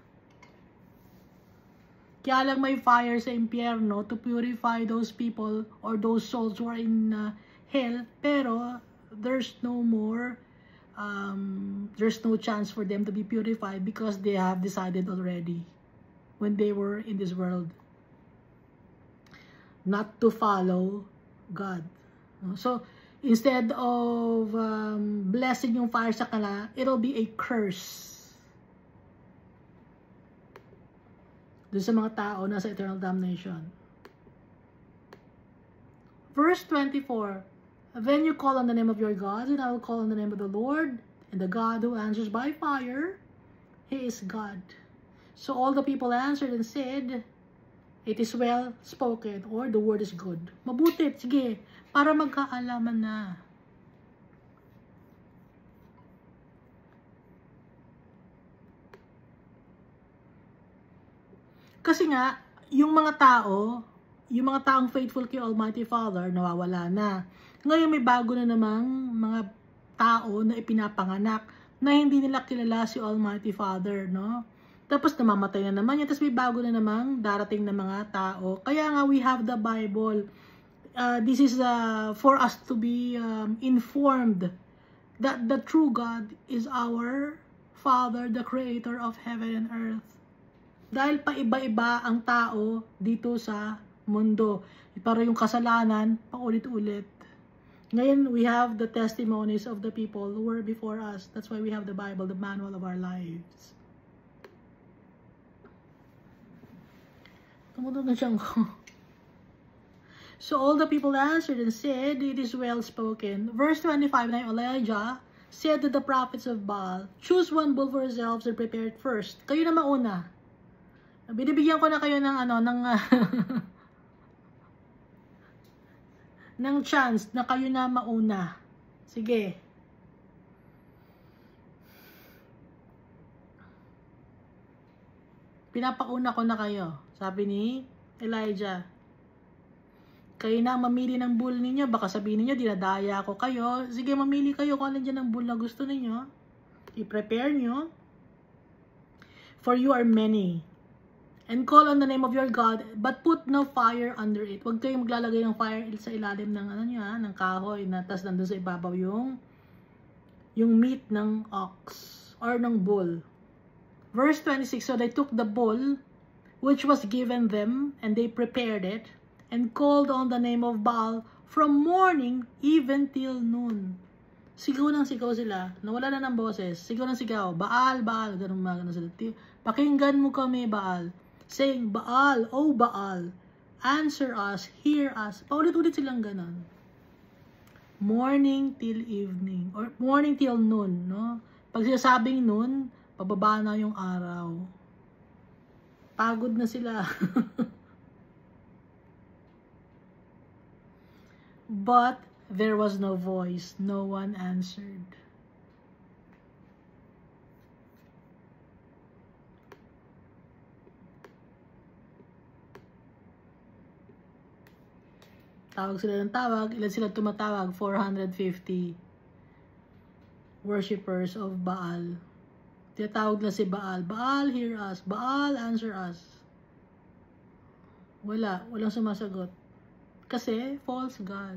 Speaker 1: Kaya lang may fire sa impyerno to purify those people or those souls who are in hell. Pero there's no more, there's no chance for them to be purified because they have decided already when they were in this world not to follow God. So, instead of blessing yung fire sa kanila, it'll be a curse doon sa mga tao na sa eternal damnation. Verse 24, then you call on the name of your God, and I will call on the name of the Lord, and the God who answers by fire, He is God. So all the people answered and said, it is well spoken, or the word is good. Mabuti, sige, para magkaalaman na. Kasi nga, yung mga taong faithful kay Almighty Father, nawawala na. Ngayon may bago na namang mga tao na ipinapanganak na hindi nila kilala si Almighty Father, no? Tapos namamatay na naman yan. Tapos may bago na namang darating na mga tao. Kaya nga we have the Bible. This is for us to be informed that the true God is our Father, the Creator of heaven and earth. Dahil paiba-iba ang tao dito sa mundo. Pero yung kasalanan, paulit-ulit. Ngayon, we have the testimonies of the people who were before us. That's why we have the Bible, the manual of our lives. Tumutunog na siyang ko. So all the people answered and said, it is well spoken. Verse 25, now Elijah said to the prophets of Baal, choose one bull for yourselves and prepare it first. Kayo na mauna. Binibigyan ko na kayo ng ng chance na kayo na mauna. Sige. Pinapauna ko na kayo. Sabi ni Elijah. Kayo na mamili ng bull ninyo. Baka sabihin niyo dinadaya ko kayo. Sige, mamili kayo kung alin dyan ang bull na gusto ninyo. I-prepare nyo. For you are many. And call on the name of your God, but put no fire under it. Huwag kayong maglalagay ng fire sa ilalim ng ng kahoy na tas nandun sa ibabaw yung meat ng ox or ng bull. Verse 26, so they took the bull which was given them, and they prepared it, and called on the name of Baal from morning even till noon. Sigaw ng sigaw sila. Nawala na ng boses. Sigaw ng sigaw. Baal, Baal. Ganun mga ganun sila. Pakinggan mo kami, Baal. Saying, Baal, oh Baal, answer us, hear us. Paulit-ulit silang ganon. Morning till evening, or morning till noon, no? Pag sinasabing noon, pababa na yung araw. Pagod na sila. But there was no voice, no one answered. Tawag sila ng tawag. Ilan sila tumatawag? 450 worshippers of Baal. Tinatawag na si Baal. Baal, hear us. Baal, answer us. Walang sumasagot. Kasi, false God.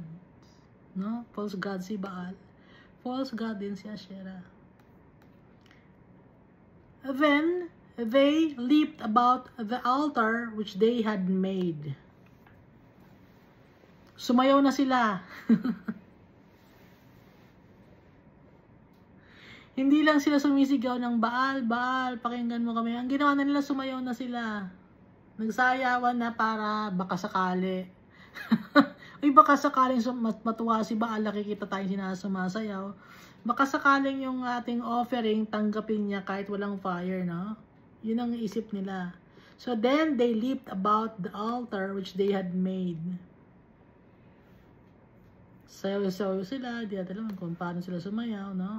Speaker 1: No? False God si Baal. False God din si Asherah. Then, they leaped about the altar which they had made. Sumayaw na sila. Hindi lang sila sumisigaw ng Baal, Baal, pakinggan mo kami. Ang ginawa na nila, sumayaw na sila. Nagsayawan na para baka sakali. Uy, baka sakaling matuwa si Baal, nakikita tayong sinasumasayaw. Baka sakaling yung ating offering, tanggapin niya kahit walang fire, no? Yun ang isip nila. So then, they leaped about the altar which they had made. Sayaw-sayaw sila, di natin alam kung paano sila sumayaw, no?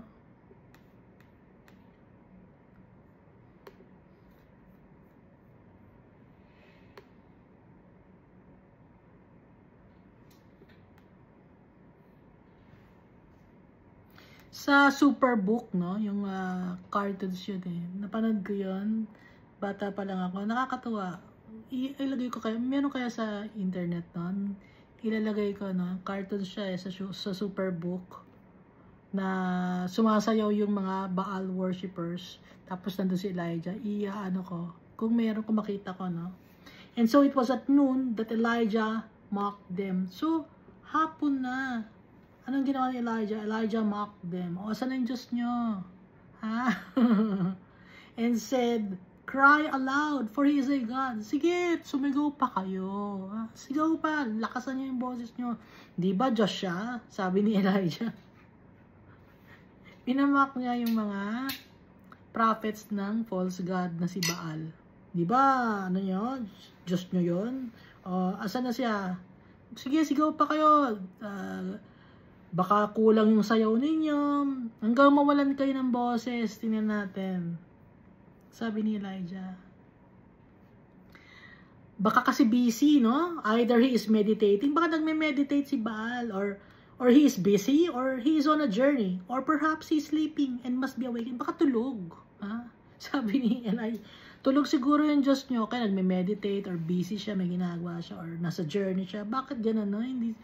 Speaker 1: Sa Superbook, no? Yung cartoons yun eh. Napanood ko yun. Bata pa lang ako. Nakakatuwa. Ilagay ko kayo. Meron kaya sa internet nun. Ilalagay ko, no? Cartoon siya eh, sa Superbook. Na sumasayaw yung mga Baal worshippers. Tapos nandun si Elijah. Ano ko. Kung meron ko makita ko, no? And so it was at noon that Elijah mocked them. So, hapon na. Anong ginawa ni Elijah? Elijah mocked them. O, saan ang Diyos nyo? Ha? And said, cry aloud, for He is a God. Sige, sumigaw pa kayo. Ha? Sigaw pa, lakasan nyo yung boses nyo. Di ba Diyos siya? Sabi ni Elijah. Pinamock niya yung mga prophets ng false God na si Baal. Di ba, ano nyo? Diyos nyo yun? O, asan na siya? Sige, sigaw pa kayo. Baka kulang yung sayaw ninyo. Hanggang mawalan kayo ng boses. Tingnan natin. Sabi ni Elijah. Baka kasi busy, no? Either he is meditating. Baka nagme-meditate si Baal. Or he is busy. Or he is on a journey. Or perhaps he is sleeping and must be awakened. Baka tulog. Ha? Sabi ni Elijah. Tulog siguro yung Diyos nyo, kaya nagme-meditate or busy siya, may ginagawa siya, or nasa journey siya. Bakit gano'n, no? Hindi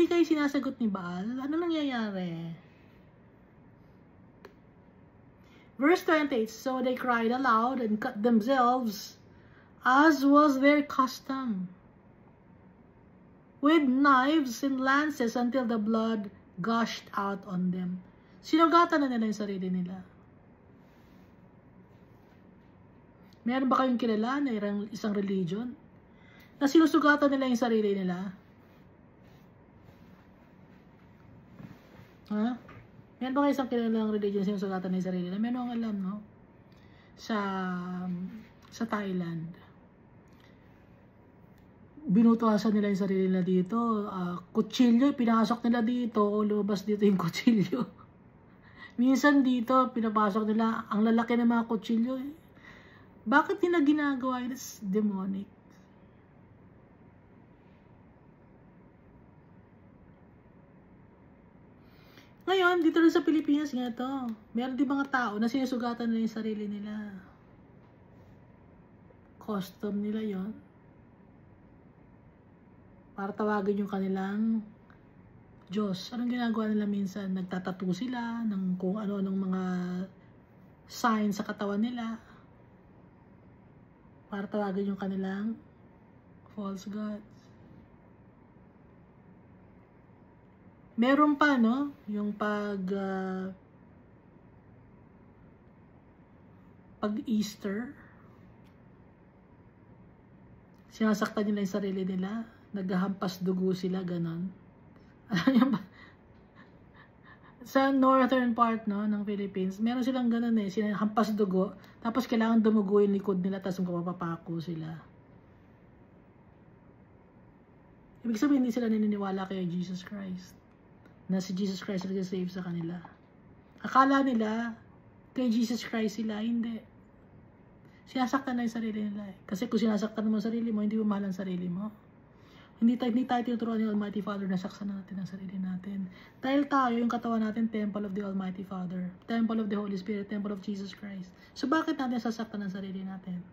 Speaker 1: kayo sinasagot ni Baal? Ano nangyayari? Verse 28, so they cried aloud and cut themselves, as was their custom, with knives and lances until the blood gushed out on them. Sinugatan na nila yung sarili nila. Meron ba kayong kilala na isang religion na sinusugatan nila yung sarili nila? Ha? Meron ba kayo isang kilala ng religion na sinusugatan nila yung sarili nila? Meron akong alam, no? Sa Thailand. Binutuasan nila yung sarili nila dito. Kutsilyo, pinasok nila dito. Lumabas dito yung kutsilyo. Minsan dito, pinapasok nila ang lalaki ng mga kutsilyo. Bakit nila ginagawa? It's demonic. Ngayon, dito rin sa Pilipinas nga ito. Meron din mga tao na sinusugatan nila yung sarili nila. Custom nila yon. Para tawagin yung kanilang Diyos. Anong ginagawa nila minsan? Nagtatattoo sila ng kung ano-anong mga sign sa katawan nila. Para tawagin yung kanilang false gods. Meron pa, no? Yung pag-Easter. Sinasaktan nila yung sarili nila. Naghahampas dugo sila, ganon. Alam niyo ba? Sa northern part, no, ng Philippines, meron silang ganun eh, hampas dugo, tapos kailangan dumugo yung likod nila, tapos magpapapako sila. Ibig sabihin, hindi sila naniniwala kay Jesus Christ, na si Jesus Christ nag-save sa kanila. Akala nila, kay Jesus Christ sila, hindi. Sinasaktan na yung sarili nila eh. Kasi kung sinasaktan mo ang sarili mo, hindi mo mahal ang sarili mo. Hindi tayo tinuturuan ni Almighty Father na saksan natin ang sarili natin. Dahil tayo, yung katawan natin, temple of the Almighty Father. Temple of the Holy Spirit, temple of Jesus Christ. So, bakit natin sasaktan ang sarili natin?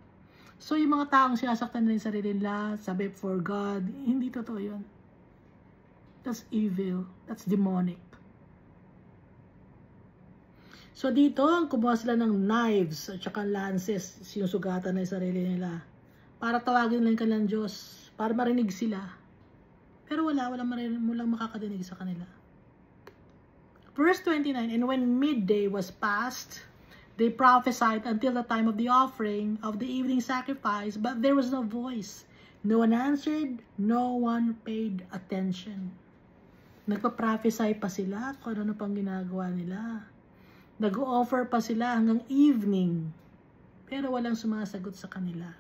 Speaker 1: So, yung mga taong sinasaktan nila yung sarili nila, sabi for God, hindi totoo yun. That's evil. That's demonic. So, dito, kumuha sila ng knives at saka lances, sinusugatan na yung sarili nila. Para tawagin lang kanilang Diyos. Para marinig sila. Pero walang makakadinig sa kanila. Verse 29, and when midday was past, they prophesied until the time of the offering of the evening sacrifice, but there was no voice. No one answered, no one paid attention. Nagpa-prophesy pa sila kung ano pang ginagawa nila. Nag-offer pa sila hanggang evening, pero walang sumasagot sa kanila.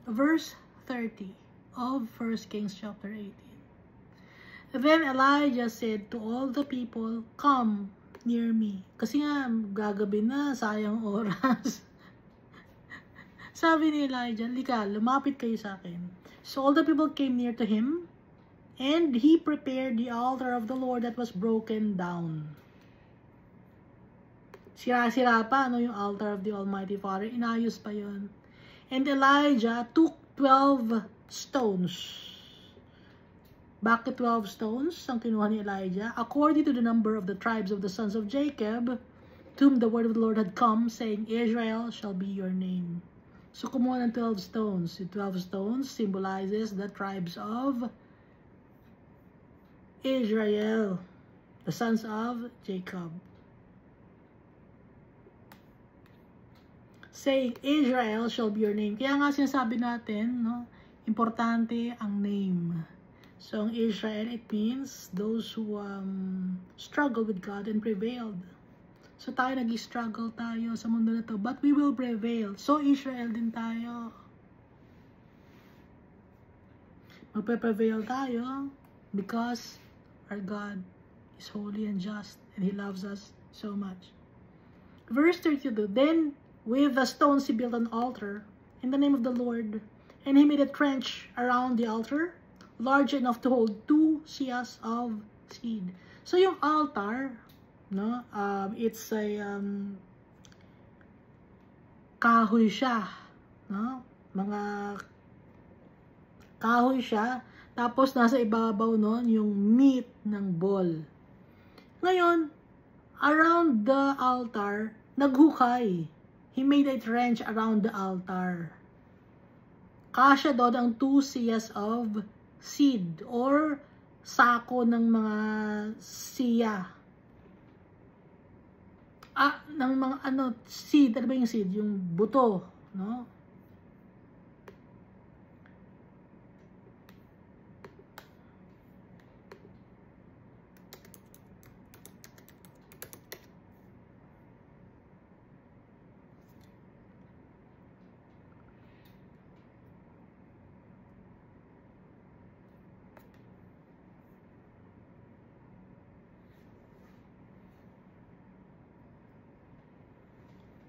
Speaker 1: Verse 30 of 1 Kings chapter 18. Then Elijah said to all the people, come near me. Kasi nga, gagabi na, sayang oras. Sabi ni Elijah, "Lika, lumapit kayo sa akin." So all the people came near to him, and he prepared the altar of the Lord that was broken down. Sira-sira pa, yung altar of the Almighty Father. Inayos pa yun. And Elijah took 12 stones. Bakit 12 stones ang kinuha ni Elijah? According to the number of the tribes of the sons of Jacob, to whom the word of the Lord had come, saying, Israel shall be your name. So, kumuha ng 12 stones. The 12 stones symbolizes the tribes of Israel, the sons of Jacob. Saying, Israel shall be your name. Kaya nga sinasabi natin, no, importante ang name. So, ang Israel, it means those who struggle with God and prevailed. So, tayo nag-struggle tayo sa mundo na to, but we will prevail. So, Israel din tayo. Magpe-prevail tayo because our God is holy and just, and He loves us so much. Verse 32, Then with the stones he built an altar in the name of the Lord, and he made a trench around the altar, large enough to hold 2 seahs of seed. So yung altar, no, it's a kahoy siya, no? Mga kahoy siya, tapos nasa ibabaw nun yung meat ng bull. Ngayon, around the altar, naghukay. He made a trench around the altar. Kasya doon ang 2 seahs of seed or sako ng mga siya. Ng mga seed, ano ba yung seed? Yung buto, no?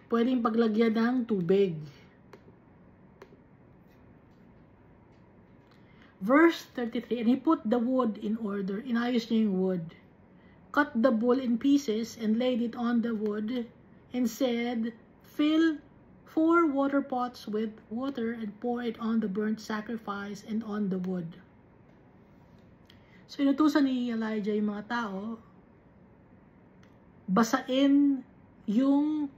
Speaker 1: Pwedeng paglagyan ng tubig. Verse 33, And he put the wood in order. Inayos niya yung wood. Cut the bull in pieces and laid it on the wood and said, Fill 4 water pots with water and pour it on the burnt sacrifice and on the wood. So inutusan ni Elijah yung mga tao, basain yung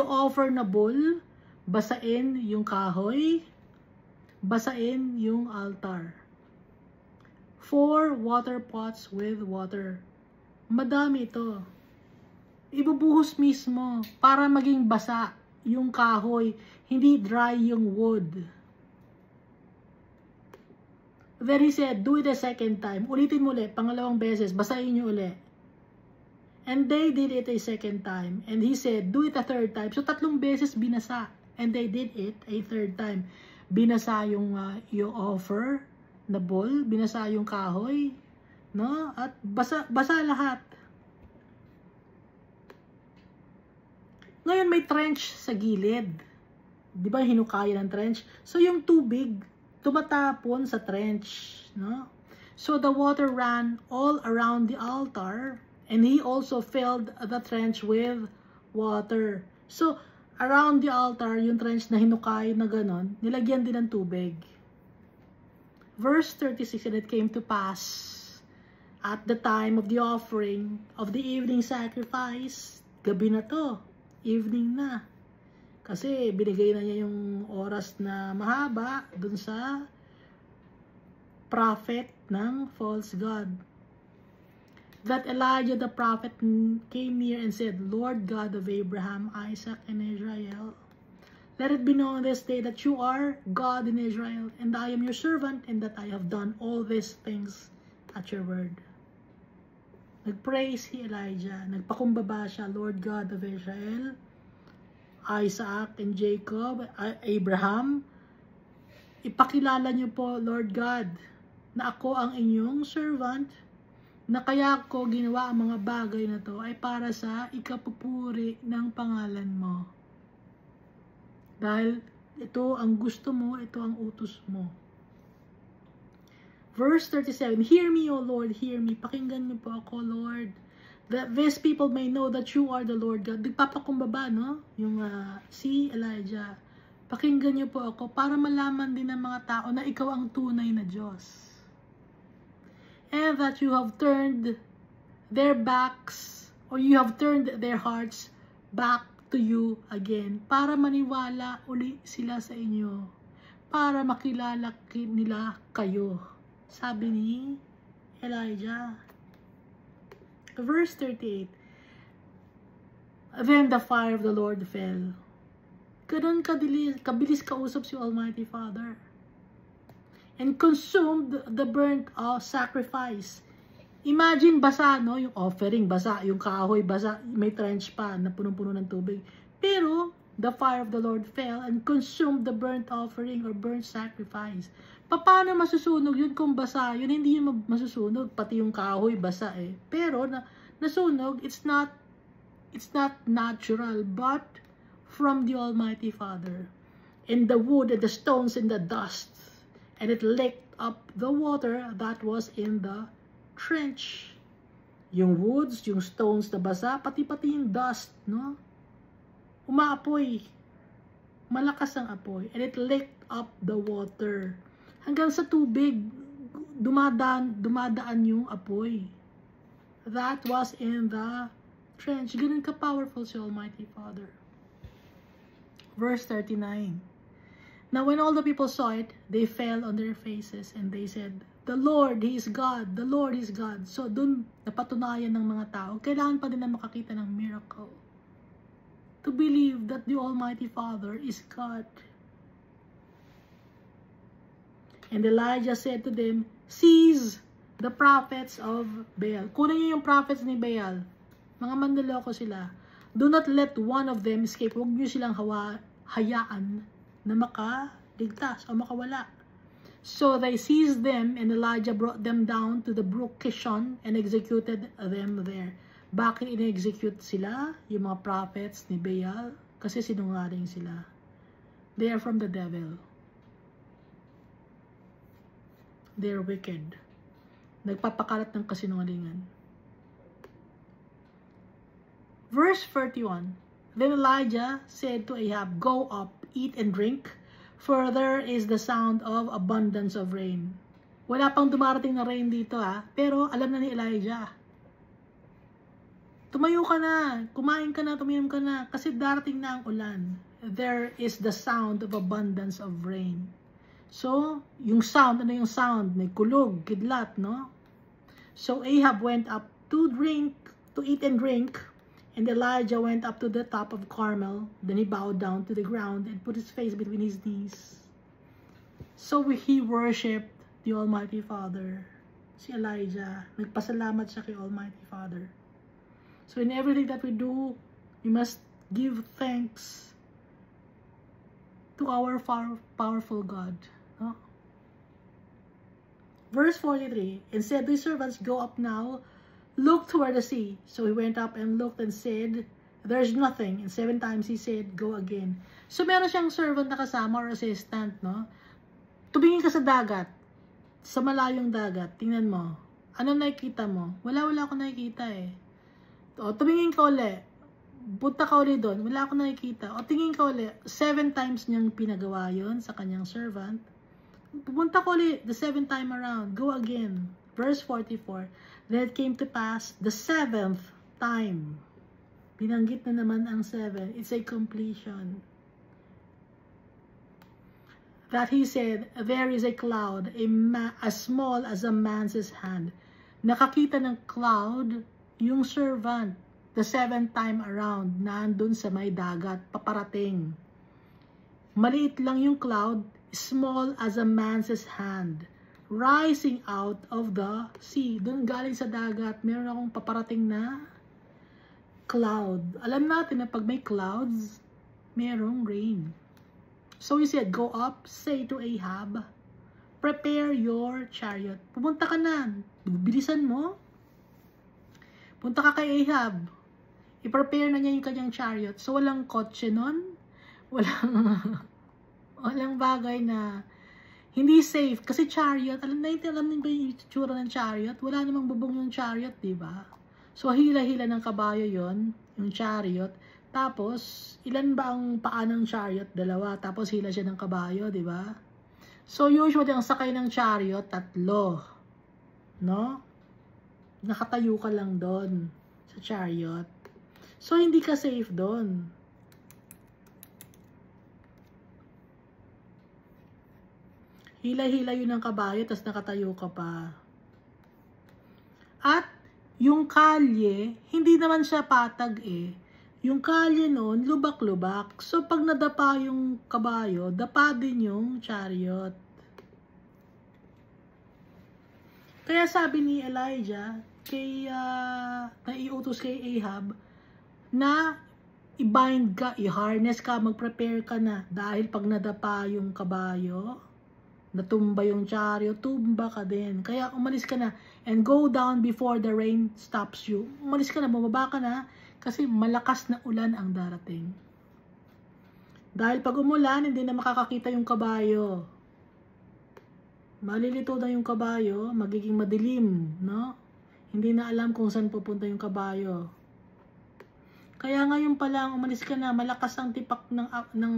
Speaker 1: offer na bull, basain yung kahoy, basain yung altar. 4 water pots with water. Madami ito. Ibubuhos mismo para maging basa yung kahoy, hindi dry yung wood. Then he said, do it a second time. Ulitin mo ulit, pangalawang beses, basahin nyo ulit. And they did it a second time. And he said, do it a third time. So 3 beses binasa. And they did it a third time. Binasa yung offer na bull, binasa yung kahoy, no? At basa lahat. Ngayon may trench sa gilid. Di ba hinukayan ng trench? So yung tubig tumatapon sa trench, no? So the water ran all around the altar. And he also filled the trench with water. So, around the altar, yung trench na hinukay na ganon, nilagyan din ng tubig. Verse 36, And it came to pass, at the time of the offering of the evening sacrifice, gabi na to, evening na. Kasi binigay na niya yung oras na mahaba dun sa prophet ng false god. That Elijah the prophet came near and said, Lord God of Abraham, Isaac, and Israel, let it be known this day that you are God in Israel, and I am your servant, and that I have done all these things at your word. Nagpray si Elijah, nagpakumbaba siya, Lord God of Israel, Isaac, and Jacob, Abraham, ipakilala niyo po, Lord God, na ako ang inyong servant, na kaya ko ginawa ang mga bagay na to ay para sa ikapupuri ng pangalan mo. Dahil ito ang gusto mo, ito ang utos mo. Verse 37, hear me, O Lord, hear me. Pakinggan niyo po ako, Lord. That these people may know that you are the Lord God. Nagpapakumbaba, no? Yung si Elijah. Pakinggan niyo po ako para malaman din ng mga tao na ikaw ang tunay na Diyos. And that you have turned their backs, or you have turned their hearts back to you again. Para maniwala uli sila sa inyo. Para makilala nila kayo. Sabi ni Elijah. Verse 38. Then the fire of the Lord fell. Ganun kabilis kausap si Almighty Father. And consumed the burnt sacrifice. Imagine basa, no? Yung offering, basa. Yung kahoy, basa. May trench pa na punong-puno ng tubig. Pero, the fire of the Lord fell and consumed the burnt offering or burnt sacrifice. Paano masusunog yun kung basa? Yun hindi yun masusunog. Pati yung kahoy, basa eh. Pero, nasunog, it's not natural, but from the Almighty Father. And the wood and the stones and the dust. And it licked up the water that was in the trench. Yung woods, yung stones na basa, pati yung dust, no? Umaapoy. Malakas ang apoy. And it licked up the water. Hanggang sa tubig, dumadaan yung apoy. That was in the trench. Ganun ka-powerful si Almighty Father. Verse 39. Now when all the people saw it, they fell on their faces and they said, the Lord, He is God. The Lord is God. So dun napatunayan ng mga tao, kailangan pa din na makakita ng miracle. To believe that the Almighty Father is God. And Elijah said to them, seize the prophets of Baal. Kunin niyo yung prophets ni Baal. Mga mandaloko sila. Do not let one of them escape. Huwag niyo silang hayaan na makaligtas o makawala. So they seized them, and Elijah brought them down to the brook Kishon and executed them there. Bakit in-execute sila? Yung mga prophets ni Baal? Kasi sinungaling sila. They are from the devil. They are wicked. Nagpapakalat ng kasinungalingan. Verse 41. Then Elijah said to Ahab, go up, eat and drink, for there is the sound of abundance of rain. Wala pang dumarating na rain dito pero alam na ni Elijah. Tumayo ka na, kumain ka na, tuminom ka na, kasi darating na ang ulan. There is the sound of abundance of rain. So, yung sound, ano yung sound? May kulog, kidlat, no? So Ahab went up to eat and drink, and Elijah went up to the top of Carmel. Then he bowed down to the ground and put his face between his knees. So he worshipped the Almighty Father. Si Elijah, nagpasalamat siya kay Almighty Father. So in everything that we do, we must give thanks to our powerful God. No? Verse 43, and said to his servants, go up now, look toward the sea. So he went up and looked and said, there's nothing. And 7 times he said, go again. So meron siyang servant na kasama or assistant, no? Tumingin ka sa dagat, sa malayong dagat, tingnan mo. Ano nakikita mo? Wala akong nakikita eh. O, tumingin ka uli. Punta ka uli doon. Wala akong nakikita. O, tingin ka uli. 7 times niyang pinagawa yun sa kanyang servant. Pupunta ka uli the 7th time around. Go again. Verse 44. Then it came to pass the 7th time. Binanggit na naman ang 7. It's a completion. That he said, there is a cloud, as small as a man's hand. Nakakita ng cloud yung servant, the 7th time around, nandun sa may dagat, paparating. Maliit lang yung cloud, small as a man's hand, rising out of the sea. Doon galing sa dagat, meron akong paparating na cloud. Alam natin na pag may clouds, merong rain. So he said, go up, say to Ahab, prepare your chariot. Pumunta ka na, bilisan mo. Punta ka kay Ahab. I-prepare na niya yung kanyang chariot. So walang kotse nun, walang bagay na hindi safe. Kasi chariot, alam niyo ba yung itsura ng chariot? Wala namang bubong yung chariot, di ba? So, hila-hila ng kabayo yon, yung chariot. Tapos, ilan ba ang paa ng chariot? 2. Tapos, hila siya ng kabayo, di ba? So, usually, ang sakay ng chariot, 3. No? Nakatayo ka lang doon sa chariot. So, hindi ka safe doon. Hila-hila yun ng kabayo, tapos nakatayo ka pa. At, yung kalye, hindi naman siya patag eh. Yung kalye noon, lubak-lubak. So, pag nadapa yung kabayo, dapa din yung chariot. Kaya sabi ni Elijah, naiutos kay Ahab, na i-bind ka, i-harness ka, mag-prepare ka na. Dahil pag nadapa yung kabayo, natumba yung chariot, tumba ka din. Kaya umalis ka na and go down before the rain stops you. Umalis ka na, bumaba ka na, kasi malakas na ulan ang darating. Dahil pag umulan, hindi na makakakita yung kabayo. Malilito na yung kabayo, magiging madilim, no? Hindi na alam kung saan pupunta yung kabayo. Kaya ngayon pa lang, umalis ka na, malakas ang tipak ng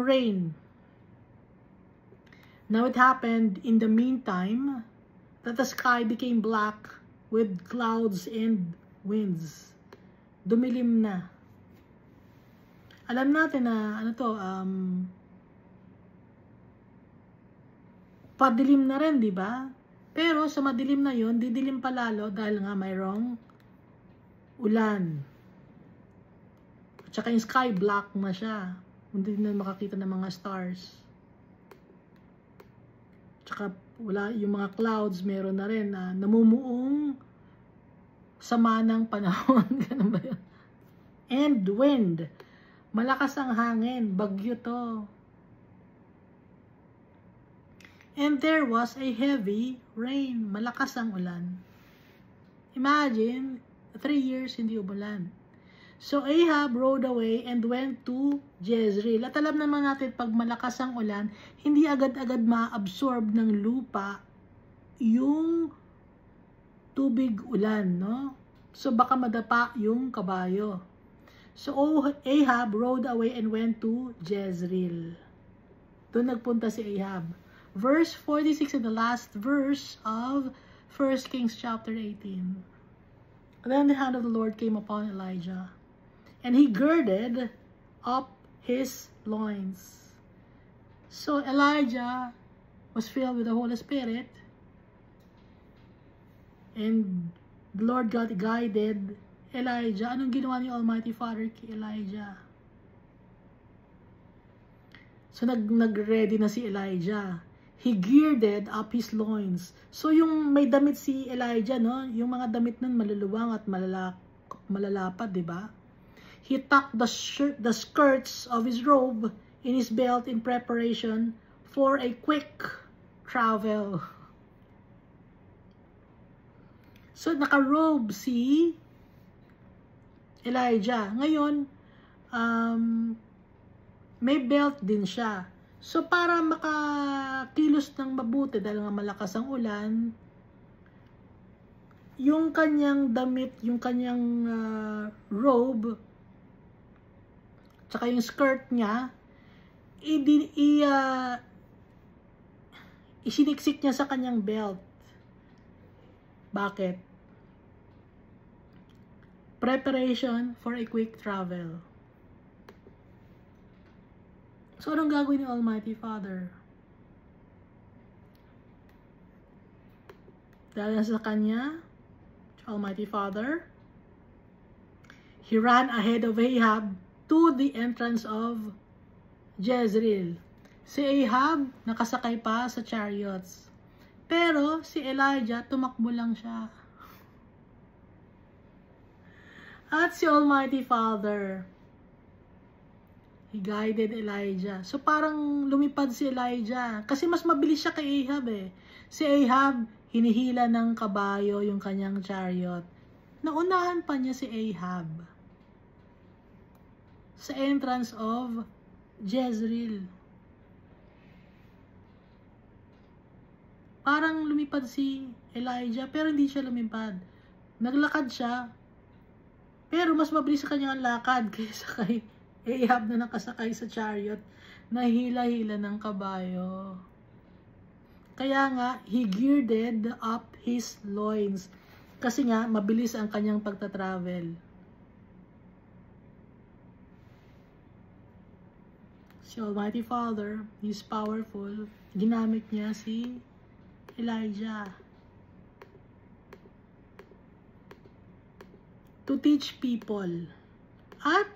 Speaker 1: rain. Now it happened in the meantime that the sky became black with clouds and winds. Dumilim na. Alam natin na padilim na rin, di ba? Pero sa madilim na yon, didilim pa lalo dahil nga mayroong ulan. At saka yung sky black na siya. Hindi na makakita ng mga stars. Tsaka wala, yung mga clouds meron na rin na namumuong sama ng panahon. Ganun ba yun? And wind. Malakas ang hangin. Bagyo to. And there was a heavy rain. Malakas ang ulan. Imagine, 3 years hindi umulan. So Ahab rode away and went to Jezreel. At alam naman natin, pag malakas ang ulan, hindi agad-agad ma-absorb ng lupa yung tubig ulan, no? So baka madapa yung kabayo. So Ahab rode away and went to Jezreel. Doon nagpunta si Ahab. Verse 46 in the last verse of 1 Kings chapter 18. Then the hand of the Lord came upon Elijah, and he girded up his loins. So Elijah was filled with the Holy Spirit, and the Lord God guided Elijah. Anong ginawa ni Almighty Father kay Elijah? So nag-ready na si Elijah. He girded up his loins. So yung may damit si Elijah, no? Yung mga damit nun maluluwang at malalapad, di ba? He tucked the skirts of his robe in his belt in preparation for a quick travel. So naka-robe si Elijah. Ngayon, may belt din siya. So para makakilos ng mabuti dahil nga malakas ang ulan, yung kanyang damit, yung kanyang robe, tsaka yung skirt niya, isiniksik niya sa kanyang belt. Bakit? Preparation for a quick travel. So, anong gagawin ni Almighty Father? Dahil sa kanya, Almighty Father, he ran ahead of Ahab to the entrance of Jezreel. Si Ahab, nakasakay pa sa chariots. Pero, si Elijah, tumakbo lang siya. At si Almighty Father, he guided Elijah. So parang lumipad si Elijah. Kasi mas mabilis siya kay Ahab eh. Si Ahab, hinihila ng kabayo yung kanyang chariot. Naunahan pa niya si Ahab. sa entrance of Jezreel. Parang lumipad si Elijah, pero hindi siya lumipad. Naglakad siya, pero mas mabilis sa kanyang lakad kaysa kay Ahab na nakasakay sa chariot na hila-hila ng kabayo. Kaya nga, he girded up his loins. Kasi nga, mabilis ang kanyang pagta-travel. Si Almighty Father, He's powerful. Ginamit niya si Elijah to teach people. At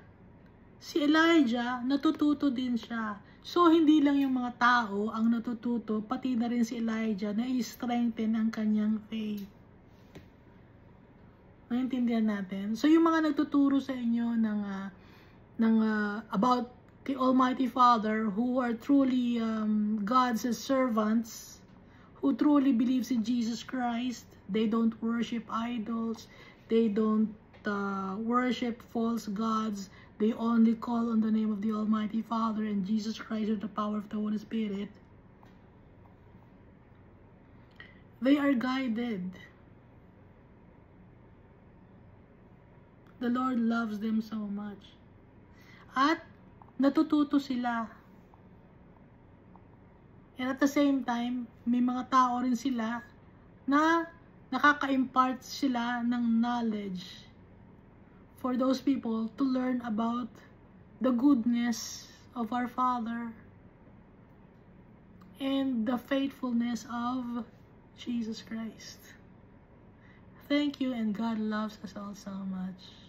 Speaker 1: si Elijah, natututo din siya. So, hindi lang yung mga tao ang natututo, pati na rin si Elijah na i-strengthen ang kanyang faith. Naintindihan natin? So, yung mga nagtuturo sa inyo about the Almighty Father, who are truly God's servants, who truly believes in Jesus Christ, they don't worship idols, they don't worship false gods, they only call on the name of the Almighty Father and Jesus Christ with the power of the Holy Spirit. They are guided. The Lord loves them so much. At natututo sila. And at the same time, may mga tao rin sila na nakaka-impart sila ng knowledge for those people to learn about the goodness of our Father and the faithfulness of Jesus Christ. Thank you, and God loves us all so much.